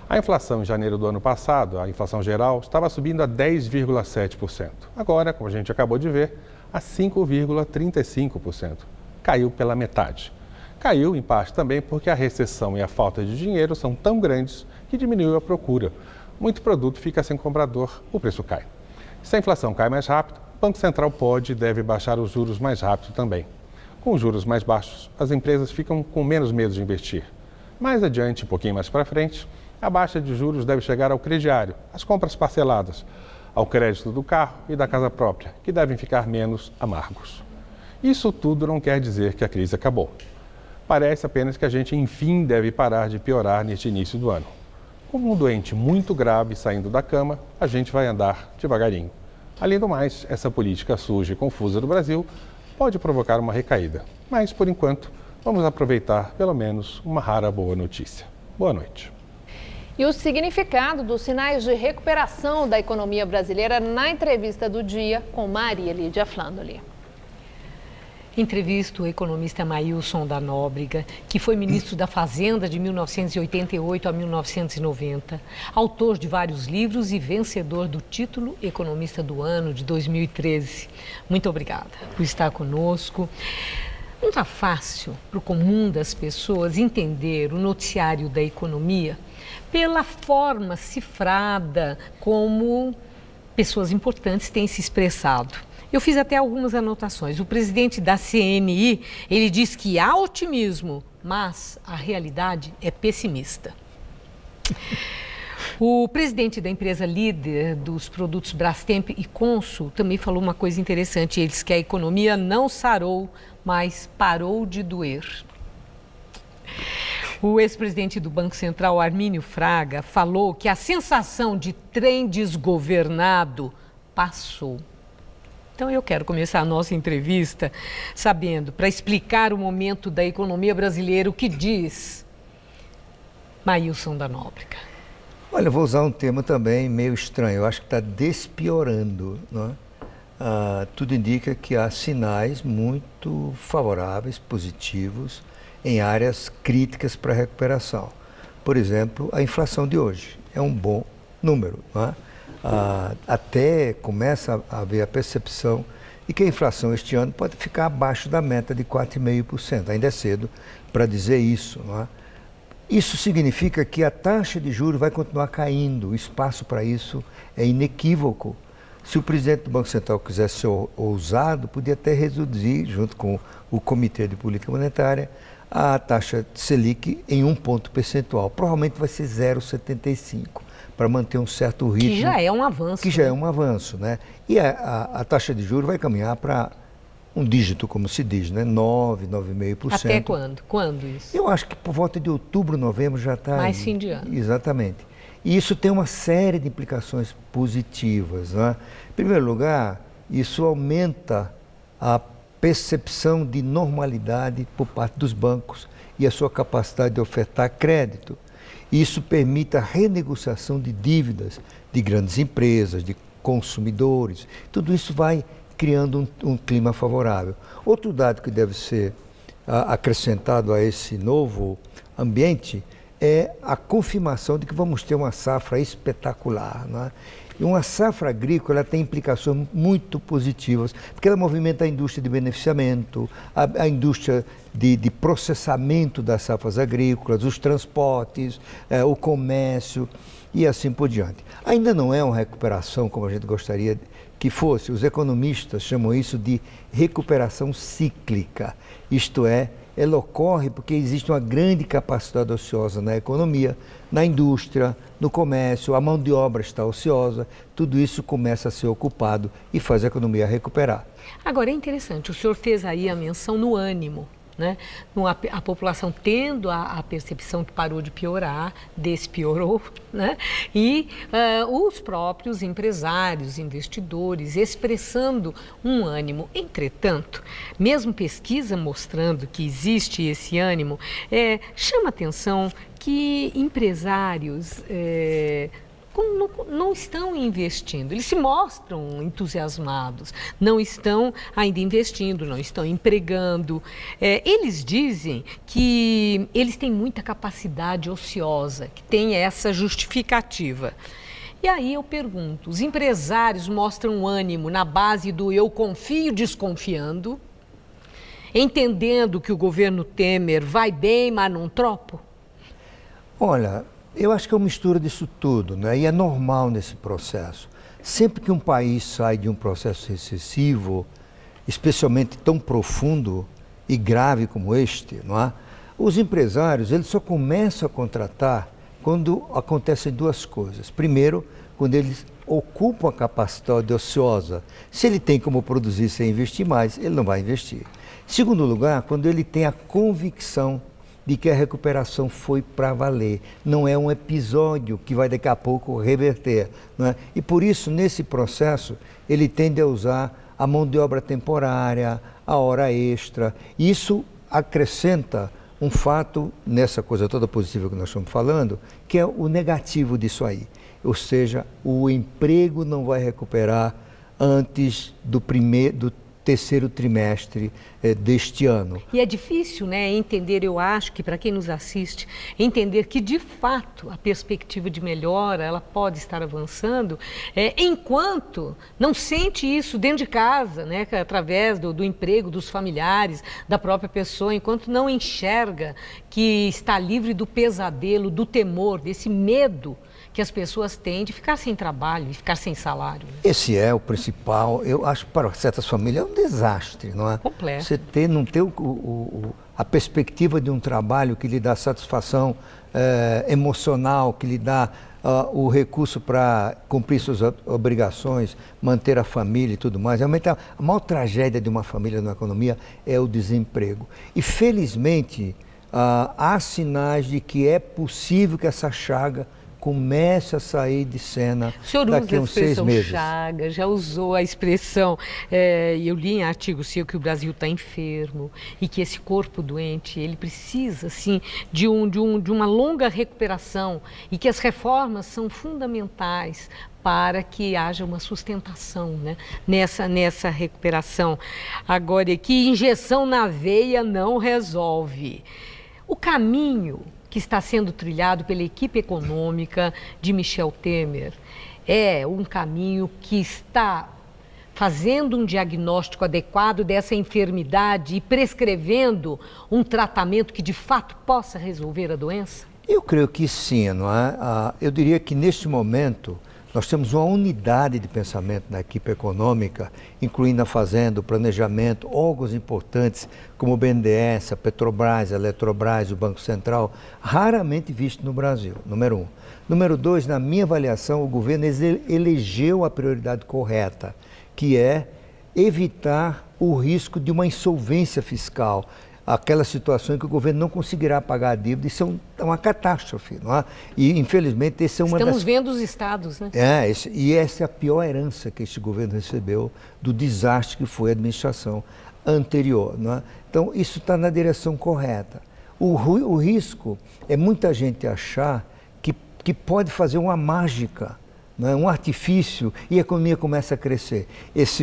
Speaker 5: A inflação em janeiro do ano passado, a inflação geral, estava subindo a 10,7%. Agora, como a gente acabou de ver, a 5,35%. Caiu pela metade. Caiu, em parte, também porque a recessão e a falta de dinheiro são tão grandes que diminuiu a procura. Muito produto fica sem comprador, o preço cai. Se a inflação cai mais rápido, o Banco Central pode e deve baixar os juros mais rápido também. Com os juros mais baixos, as empresas ficam com menos medo de investir. Mais adiante, um pouquinho mais para frente, a baixa de juros deve chegar ao crediário, às compras parceladas, ao crédito do carro e da casa própria, que devem ficar menos amargos. Isso tudo não quer dizer que a crise acabou. Parece apenas que a gente, enfim, deve parar de piorar neste início do ano. Como um doente muito grave saindo da cama, a gente vai andar devagarinho. Além do mais, essa política suja e confusa do Brasil pode provocar uma recaída. Mas, por enquanto, vamos aproveitar pelo menos uma rara boa notícia. Boa noite.
Speaker 2: E o significado dos sinais de recuperação da economia brasileira na entrevista do dia com Maria Lídia Flandoli.
Speaker 9: Entrevista o economista Maílson da Nóbrega, que foi ministro da Fazenda de 1988 a 1990, autor de vários livros e vencedor do título Economista do Ano de 2013. Muito obrigada por estar conosco. Não está fácil para o comum das pessoas entender o noticiário da economia pela forma cifrada como pessoas importantes têm se expressado. Eu fiz até algumas anotações. O presidente da CNI, ele diz que há otimismo, mas a realidade é pessimista. O presidente da empresa líder dos produtos Brastemp e Consul também falou uma coisa interessante. Ele disse que a economia não sarou, mas parou de doer. O ex-presidente do Banco Central, Armínio Fraga, falou que a sensação de trem desgovernado passou. Então, eu quero começar a nossa entrevista sabendo, para explicar o momento da economia brasileira, o que diz Maílson da Nóbrega.
Speaker 12: Olha, eu vou usar um termo também meio estranho. Eu acho que está despiorando, não é? Tudo indica que há sinais muito favoráveis, positivos, em áreas críticas para a recuperação. Por exemplo, a inflação de hoje é um bom número, não é? Até começa a haver a percepção de que a inflação este ano pode ficar abaixo da meta de 4,5%. Ainda é cedo para dizer isso, não é? Isso significa que a taxa de juros vai continuar caindo, o espaço para isso é inequívoco. Se o presidente do Banco Central quisesse ser ousado, podia até reduzir, junto com o Comitê de Política Monetária, a taxa de Selic em 1 ponto percentual. Provavelmente vai ser 0,75%. Para manter um certo ritmo.
Speaker 9: Que já é um avanço.
Speaker 12: Que já é um avanço, né? E a taxa de juros vai caminhar para um dígito, como se diz, né? 9,5%.
Speaker 9: Até quando? Quando isso?
Speaker 12: Eu acho que por volta de outubro, novembro já está...
Speaker 9: Mais fim de ano.
Speaker 12: Exatamente. E isso tem uma série de implicações positivas, né? Em primeiro lugar, isso aumenta a percepção de normalidade por parte dos bancos e a sua capacidade de ofertar crédito. Isso permite a renegociação de dívidas de grandes empresas, de consumidores. Tudo isso vai criando um clima favorável. Outro dado que deve ser acrescentado a esse novo ambiente é a confirmação de que vamos ter uma safra espetacular, né? E uma safra agrícola tem implicações muito positivas, porque ela movimenta a indústria de beneficiamento, a indústria de processamento das safras agrícolas, os transportes, o comércio e assim por diante. Ainda não é uma recuperação como a gente gostaria que fosse. Os economistas chamam isso de recuperação cíclica, isto é, ela ocorre porque existe uma grande capacidade ociosa na economia, na indústria, no comércio, a mão de obra está ociosa, tudo isso começa a ser ocupado e faz a economia recuperar.
Speaker 9: Agora, é interessante, o senhor fez aí a menção no ânimo, né? A população tendo a percepção que parou de piorar, despiorou, né? E os próprios empresários, investidores, expressando um ânimo. Entretanto, mesmo pesquisa mostrando que existe esse ânimo, chama atenção que empresários não estão investindo, eles se mostram entusiasmados, não estão ainda investindo, não estão empregando. Eles dizem que eles têm muita capacidade ociosa, que tem essa justificativa. E aí eu pergunto, os empresários mostram ânimo na base do eu confio desconfiando, entendendo que o governo Temer vai bem, mas não tropo?
Speaker 12: Olha, eu acho que é uma mistura disso tudo, né? E é normal nesse processo. Sempre que um país sai de um processo recessivo, especialmente tão profundo e grave como este, não é? Os empresários, eles só começam a contratar quando acontecem duas coisas. Primeiro, quando eles ocupam a capacidade ociosa. Se ele tem como produzir sem investir mais, ele não vai investir. Segundo lugar, quando ele tem a convicção de que a recuperação foi para valer, não é um episódio que vai daqui a pouco reverter, não é? E por isso, nesse processo, ele tende a usar a mão de obra temporária, a hora extra. Isso acrescenta um fato, nessa coisa toda positiva que nós estamos falando, que é o negativo disso aí. Ou seja, o emprego não vai recuperar antes do terceiro trimestre deste ano.
Speaker 9: E é difícil, né, entender, eu acho que para quem nos assiste, entender que de fato a perspectiva de melhora, ela pode estar avançando, enquanto não sente isso dentro de casa, né, através do emprego, dos familiares, da própria pessoa, enquanto não enxerga que está livre do pesadelo, do temor, desse medo que as pessoas têm de ficar sem trabalho, de ficar sem salário.
Speaker 12: Esse é o principal, eu acho que para certas famílias é um desastre, não é?
Speaker 9: Completo.
Speaker 12: Você não ter a perspectiva de um trabalho que lhe dá satisfação emocional, que lhe dá o recurso para cumprir suas obrigações, manter a família e tudo mais. Realmente a maior tragédia de uma família na economia é o desemprego. E felizmente há sinais de que é possível que essa chaga comece a sair de cena daqui a uns 6 meses.
Speaker 9: Chaga, já usou a expressão, eu li em artigo seu que o Brasil está enfermo e que esse corpo doente, ele precisa, assim, de uma longa recuperação e que as reformas são fundamentais para que haja uma sustentação, né, nessa recuperação. Agora, que injeção na veia não resolve. O caminho que está sendo trilhado pela equipe econômica de Michel Temer é um caminho que está fazendo um diagnóstico adequado dessa enfermidade e prescrevendo um tratamento que de fato possa resolver a doença?
Speaker 12: Eu creio que sim, não é? Eu diria que neste momento nós temos uma unidade de pensamento na equipe econômica, incluindo a Fazenda, o planejamento, órgãos importantes como o BNDES, a Petrobras, a Eletrobras, o Banco Central, raramente visto no Brasil, número 1. Número 2, na minha avaliação, o governo elegeu a prioridade correta, que é evitar o risco de uma insolvência fiscal. aquela situação em que o governo não conseguirá pagar a dívida. Isso é uma catástrofe, não é? E, infelizmente, esse é uma
Speaker 9: Estamos vendo os estados, né?
Speaker 12: E essa é a pior herança que este governo recebeu do desastre que foi a administração anterior, não é? Então, isso está na direção correta. O risco é muita gente achar que pode fazer uma mágica, não é? Um artifício, e a economia começa a crescer.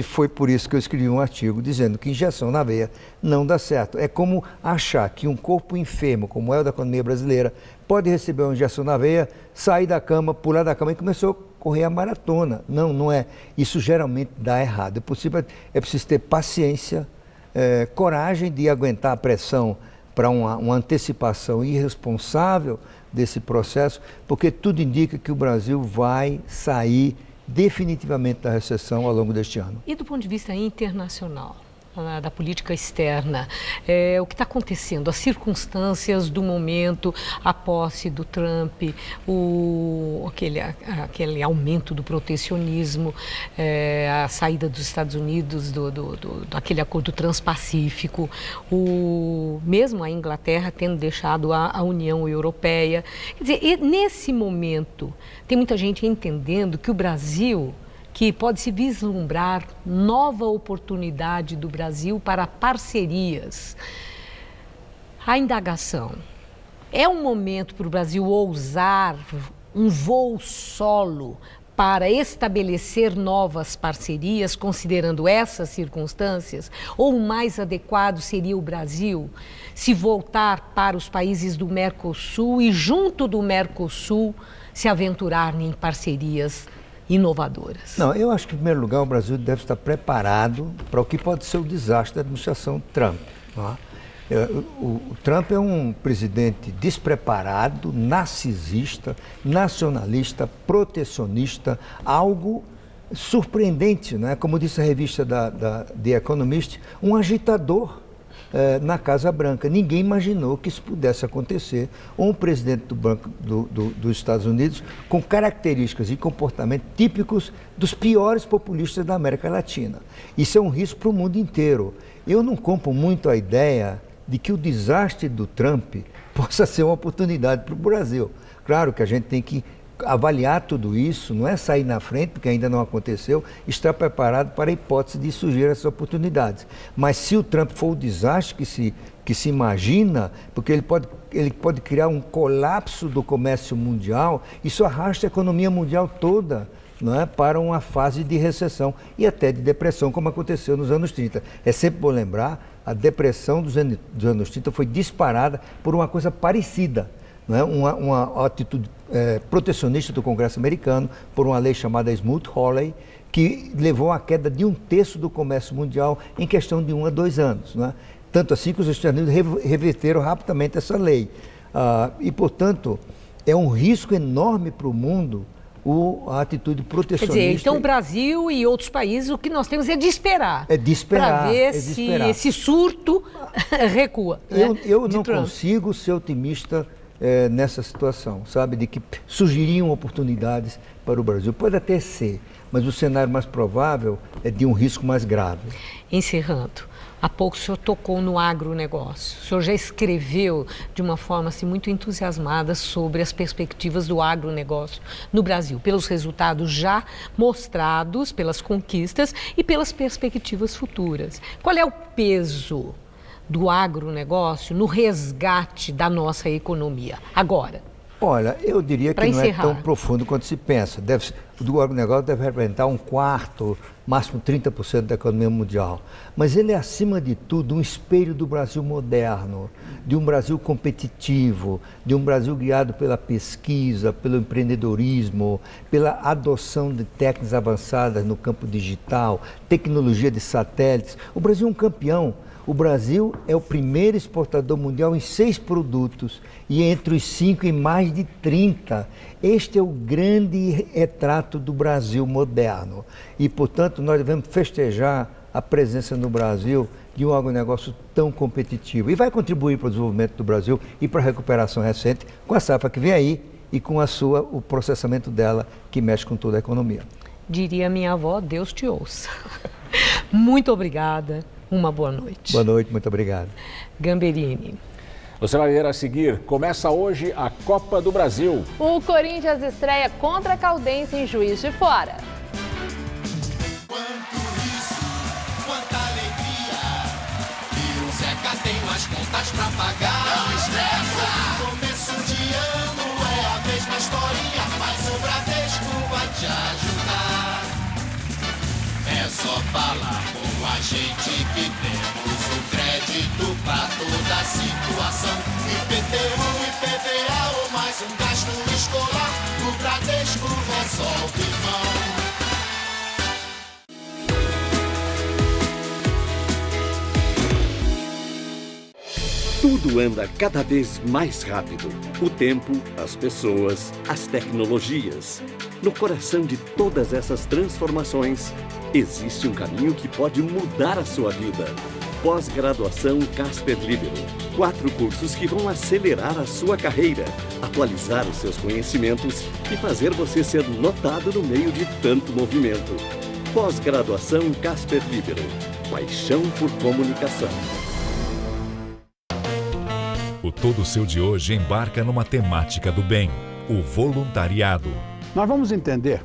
Speaker 12: Foi por isso que eu escrevi um artigo dizendo que injeção na veia não dá certo. É como achar que um corpo enfermo, como é o da economia brasileira, pode receber uma injeção na veia, sair da cama, pular da cama e começou a correr a maratona. Não é. Isso geralmente dá errado. É preciso ter paciência, coragem de aguentar a pressão para uma antecipação irresponsável desse processo, porque tudo indica que o Brasil vai sair definitivamente da recessão ao longo deste ano.
Speaker 9: E do ponto de vista internacional, da política externa, o que está acontecendo, as circunstâncias do momento, a posse do Trump, aquele aumento do protecionismo, a saída dos Estados Unidos daquele acordo transpacífico, mesmo a Inglaterra tendo deixado a União Europeia. Quer dizer, e nesse momento, tem muita gente entendendo que o Brasil, que pode-se vislumbrar nova oportunidade do Brasil para parcerias. A indagação: é um momento para o Brasil ousar um voo solo para estabelecer novas parcerias, considerando essas circunstâncias? Ou o mais adequado seria o Brasil se voltar para os países do Mercosul e, junto do Mercosul, se aventurar em parcerias inovadoras?
Speaker 12: Não, eu acho que, em primeiro lugar, o Brasil deve estar preparado para o que pode ser o desastre da administração Trump. Não é? O Trump é um presidente despreparado, narcisista, nacionalista, protecionista, algo surpreendente, né? Como disse a revista The Economist, um agitador na Casa Branca. Ninguém imaginou que isso pudesse acontecer. Um presidente dos Estados Unidos com características e comportamentos típicos dos piores populistas da América Latina. Isso é um risco para o mundo inteiro. Eu não compro muito a ideia de que o desastre do Trump possa ser uma oportunidade para o Brasil. Claro que a gente tem que avaliar tudo isso, não é sair na frente, porque ainda não aconteceu, estar preparado para a hipótese de surgir essas oportunidades. Mas se o Trump for o desastre que se imagina, porque ele pode criar um colapso do comércio mundial, isso arrasta a economia mundial toda, não é, para uma fase de recessão e até de depressão, como aconteceu nos anos 30. É sempre bom lembrar, a depressão dos anos 30 foi disparada por uma coisa parecida, não é? Uma atitude protecionista do Congresso americano, por uma lei chamada Smoot-Hawley, que levou à queda de 1/3 do comércio mundial em questão de 1 a 2 anos. Não é? Tanto assim que os Estados Unidos reverteram rapidamente essa lei. E, portanto, é um risco enorme para o mundo a atitude protecionista.
Speaker 9: Quer dizer, então o Brasil e outros países, o que nós temos é de esperar.
Speaker 12: Para
Speaker 9: ver se esse surto recua.
Speaker 12: Eu não consigo ser otimista nessa situação, sabe, de que surgiriam oportunidades para o Brasil. Pode até ser, mas o cenário mais provável é de um risco mais grave.
Speaker 9: Encerrando, há pouco o senhor tocou no agronegócio. O senhor já escreveu de uma forma assim, muito entusiasmada sobre as perspectivas do agronegócio no Brasil, pelos resultados já mostrados, pelas conquistas e pelas perspectivas futuras. Qual é o peso do agronegócio no resgate da nossa economia agora?
Speaker 12: Olha, eu diria que não é tão profundo quanto se pensa. O agronegócio deve representar 1/4, máximo 30% da economia mundial. Mas ele é, acima de tudo, um espelho do Brasil moderno, de um Brasil competitivo, de um Brasil guiado pela pesquisa, pelo empreendedorismo, pela adoção de técnicas avançadas no campo digital, tecnologia de satélites. O Brasil é um campeão. O Brasil é o primeiro exportador mundial em 6 produtos e entre os 5 em mais de 30. Este é o grande retrato do Brasil moderno e, portanto, nós devemos festejar a presença no Brasil de um agronegócio tão competitivo e vai contribuir para o desenvolvimento do Brasil e para a recuperação recente com a safra que vem aí e com o processamento dela que mexe com toda a economia.
Speaker 9: Diria minha avó, Deus te ouça. Muito obrigada. Uma boa noite.
Speaker 12: Boa noite, muito obrigado.
Speaker 9: Gamberini.
Speaker 1: Você vai ver a seguir, começa hoje a Copa do Brasil.
Speaker 2: O Corinthians estreia contra a Caldense em Juiz de Fora.
Speaker 13: Quanto isso, quanta alegria, e o Zeca tem mais contas pra pagar. Não estressa, começo de ano é a mesma historinha, mas o Bradesco vai te ajudar. É só falar com a gente que temos o crédito pra toda a situação. IPTU, IPVA ou mais um gasto escolar, o Bradesco resolve, irmão.
Speaker 16: Tudo anda cada vez mais rápido. O tempo, as pessoas, as tecnologias. No coração de todas essas transformações, existe um caminho que pode mudar a sua vida. Pós-graduação Casper Libero. 4 cursos que vão acelerar a sua carreira, atualizar os seus conhecimentos e fazer você ser notado no meio de tanto movimento. Pós-graduação Casper Libero. Paixão por comunicação.
Speaker 17: O Todo Seu de hoje embarca numa temática do bem, o voluntariado.
Speaker 18: Nós vamos entender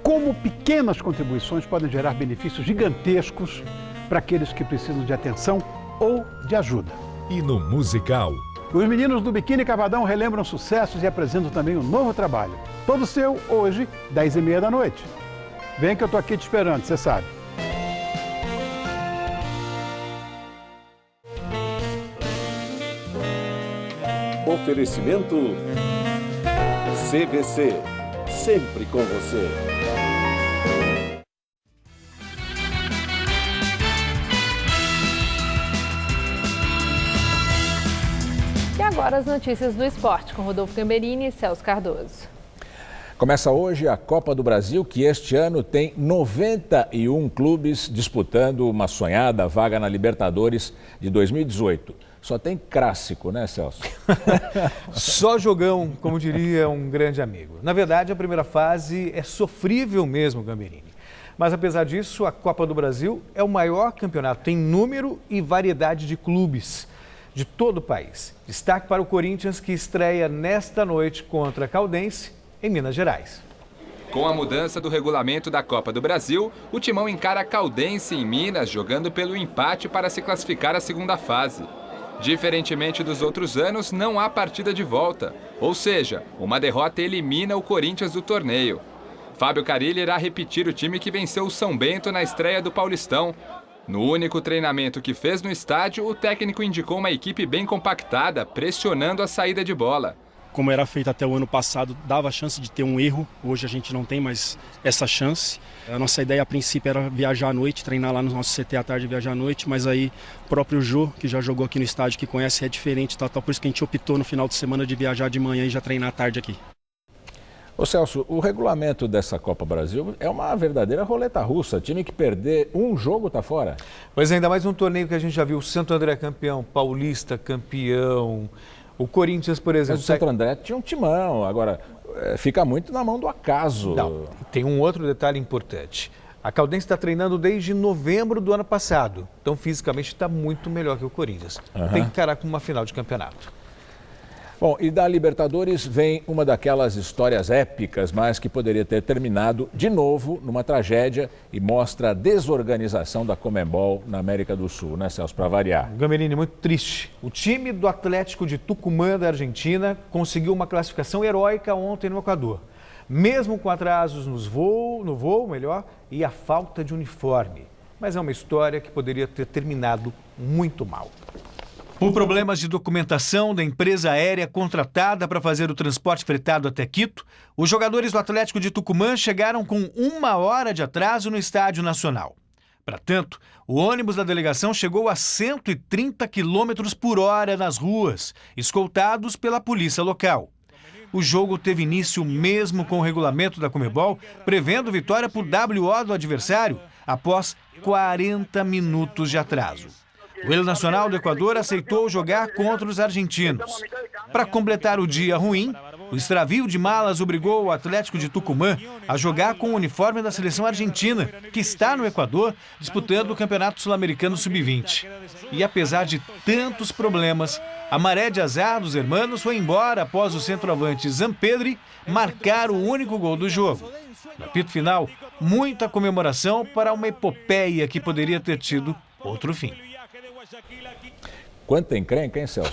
Speaker 18: como pequenas contribuições podem gerar benefícios gigantescos para aqueles que precisam de atenção ou de ajuda.
Speaker 17: E no musical,
Speaker 18: os meninos do Biquíni Cavadão relembram sucessos e apresentam também um novo trabalho. Todo Seu, hoje, 10h30 da noite. Vem que eu tô aqui te esperando, você sabe.
Speaker 16: Oferecimento CVC, sempre com você.
Speaker 2: E agora as notícias do esporte com Rodolfo Gamberini e Celso Cardoso.
Speaker 1: Começa hoje a Copa do Brasil, que este ano tem 91 clubes disputando uma sonhada vaga na Libertadores de 2018. Só tem clássico, né, Celso?
Speaker 25: Só jogão, como diria um grande amigo. Na verdade, a primeira fase é sofrível mesmo, Gamberini. Mas, apesar disso, a Copa do Brasil é o maior campeonato em número e variedade de clubes de todo o país. Destaque para o Corinthians, que estreia nesta noite contra a Caldense, em Minas Gerais.
Speaker 26: Com a mudança do regulamento da Copa do Brasil, o Timão encara a Caldense em Minas, jogando pelo empate para se classificar à segunda fase. Diferentemente dos outros anos, não há partida de volta, ou seja, uma derrota elimina o Corinthians do torneio. Fábio Carille irá repetir o time que venceu o São Bento na estreia do Paulistão. No único treinamento que fez no estádio, o técnico indicou uma equipe bem compactada, pressionando a saída de bola.
Speaker 27: Como era feito até o ano passado, dava a chance de ter um erro. Hoje a gente não tem mais essa chance. A nossa ideia a princípio era viajar à noite, treinar lá no nosso CT à tarde e viajar à noite, mas aí o próprio Jô, que já jogou aqui no estádio, que conhece, é diferente, tal, por isso que a gente optou no final de semana de viajar de manhã e já treinar à tarde aqui.
Speaker 1: Ô Celso, o regulamento dessa Copa Brasil é uma verdadeira roleta russa. Time que perder um jogo está fora.
Speaker 25: Pois ainda mais um torneio que a gente já viu, o Santo André campeão, Paulista campeão, o Corinthians, por exemplo...
Speaker 1: Mas o Santo André tinha um timão, agora fica muito na mão do acaso.
Speaker 25: Não, tem um outro detalhe importante. A Caldense está treinando desde novembro do ano passado, então fisicamente está muito melhor que o Corinthians. Tem que encarar com uma final de campeonato.
Speaker 1: Bom, e da Libertadores vem uma daquelas histórias épicas, mas que poderia ter terminado de novo numa tragédia e mostra a desorganização da Conmebol na América do Sul, né, Celso, para variar.
Speaker 25: Gamberini, muito triste. O time do Atlético de Tucumã, da Argentina, conseguiu uma classificação heróica ontem no Equador. Mesmo com atrasos no voo, e a falta de uniforme. Mas é uma história que poderia ter terminado muito mal. Por problemas de documentação da empresa aérea contratada para fazer o transporte fretado até Quito, os jogadores do Atlético de Tucumã chegaram com 1 hora de atraso no Estádio Nacional. Para tanto, o ônibus da delegação chegou a 130 km por hora nas ruas, escoltados pela polícia local. O jogo teve início mesmo com o regulamento da Conmebol, prevendo vitória por WO do adversário após 40 minutos de atraso. O El Nacional do Equador aceitou jogar contra os argentinos. Para completar o dia ruim, O extravio de malas obrigou o Atlético de Tucumã a jogar com o uniforme da seleção argentina, que está no Equador disputando o Campeonato Sul-Americano Sub-20. E apesar de tantos problemas, a maré de azar dos hermanos foi embora após o centroavante Zampedri marcar o único gol do jogo. No apito final, muita comemoração para uma epopeia que poderia ter tido outro fim.
Speaker 1: Quanta encrenca, hein, Celso?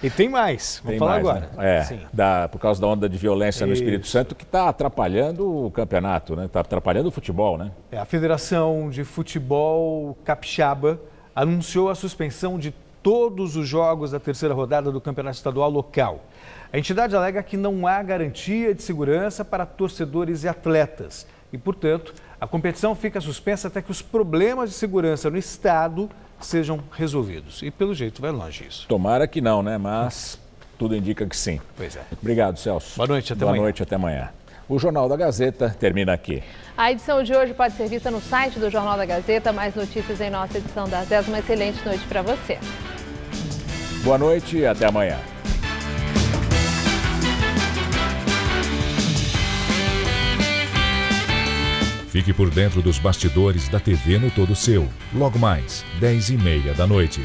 Speaker 25: E tem mais, vamos falar agora.
Speaker 1: Né? Por causa da onda de violência no Espírito Santo, que está atrapalhando o campeonato, né? Está atrapalhando o futebol, né?
Speaker 25: A Federação de Futebol Capixaba anunciou a suspensão de todos os jogos da terceira rodada do Campeonato Estadual local. A entidade alega que não há garantia de segurança para torcedores e atletas e, portanto, a competição fica suspensa até que os problemas de segurança no estado sejam resolvidos. E, pelo jeito, vai longe isso.
Speaker 1: Tomara que não, né? Mas tudo indica que sim.
Speaker 25: Pois é.
Speaker 1: Obrigado, Celso.
Speaker 25: Boa noite, até amanhã.
Speaker 1: Boa noite, até amanhã. O Jornal da Gazeta termina aqui.
Speaker 2: A edição de hoje pode ser vista no site do Jornal da Gazeta. Mais notícias em nossa edição das 10. Uma excelente noite para você.
Speaker 1: Boa noite e até amanhã.
Speaker 17: Fique por dentro dos bastidores da TV no Todo Seu. Logo mais, 10h30 da noite.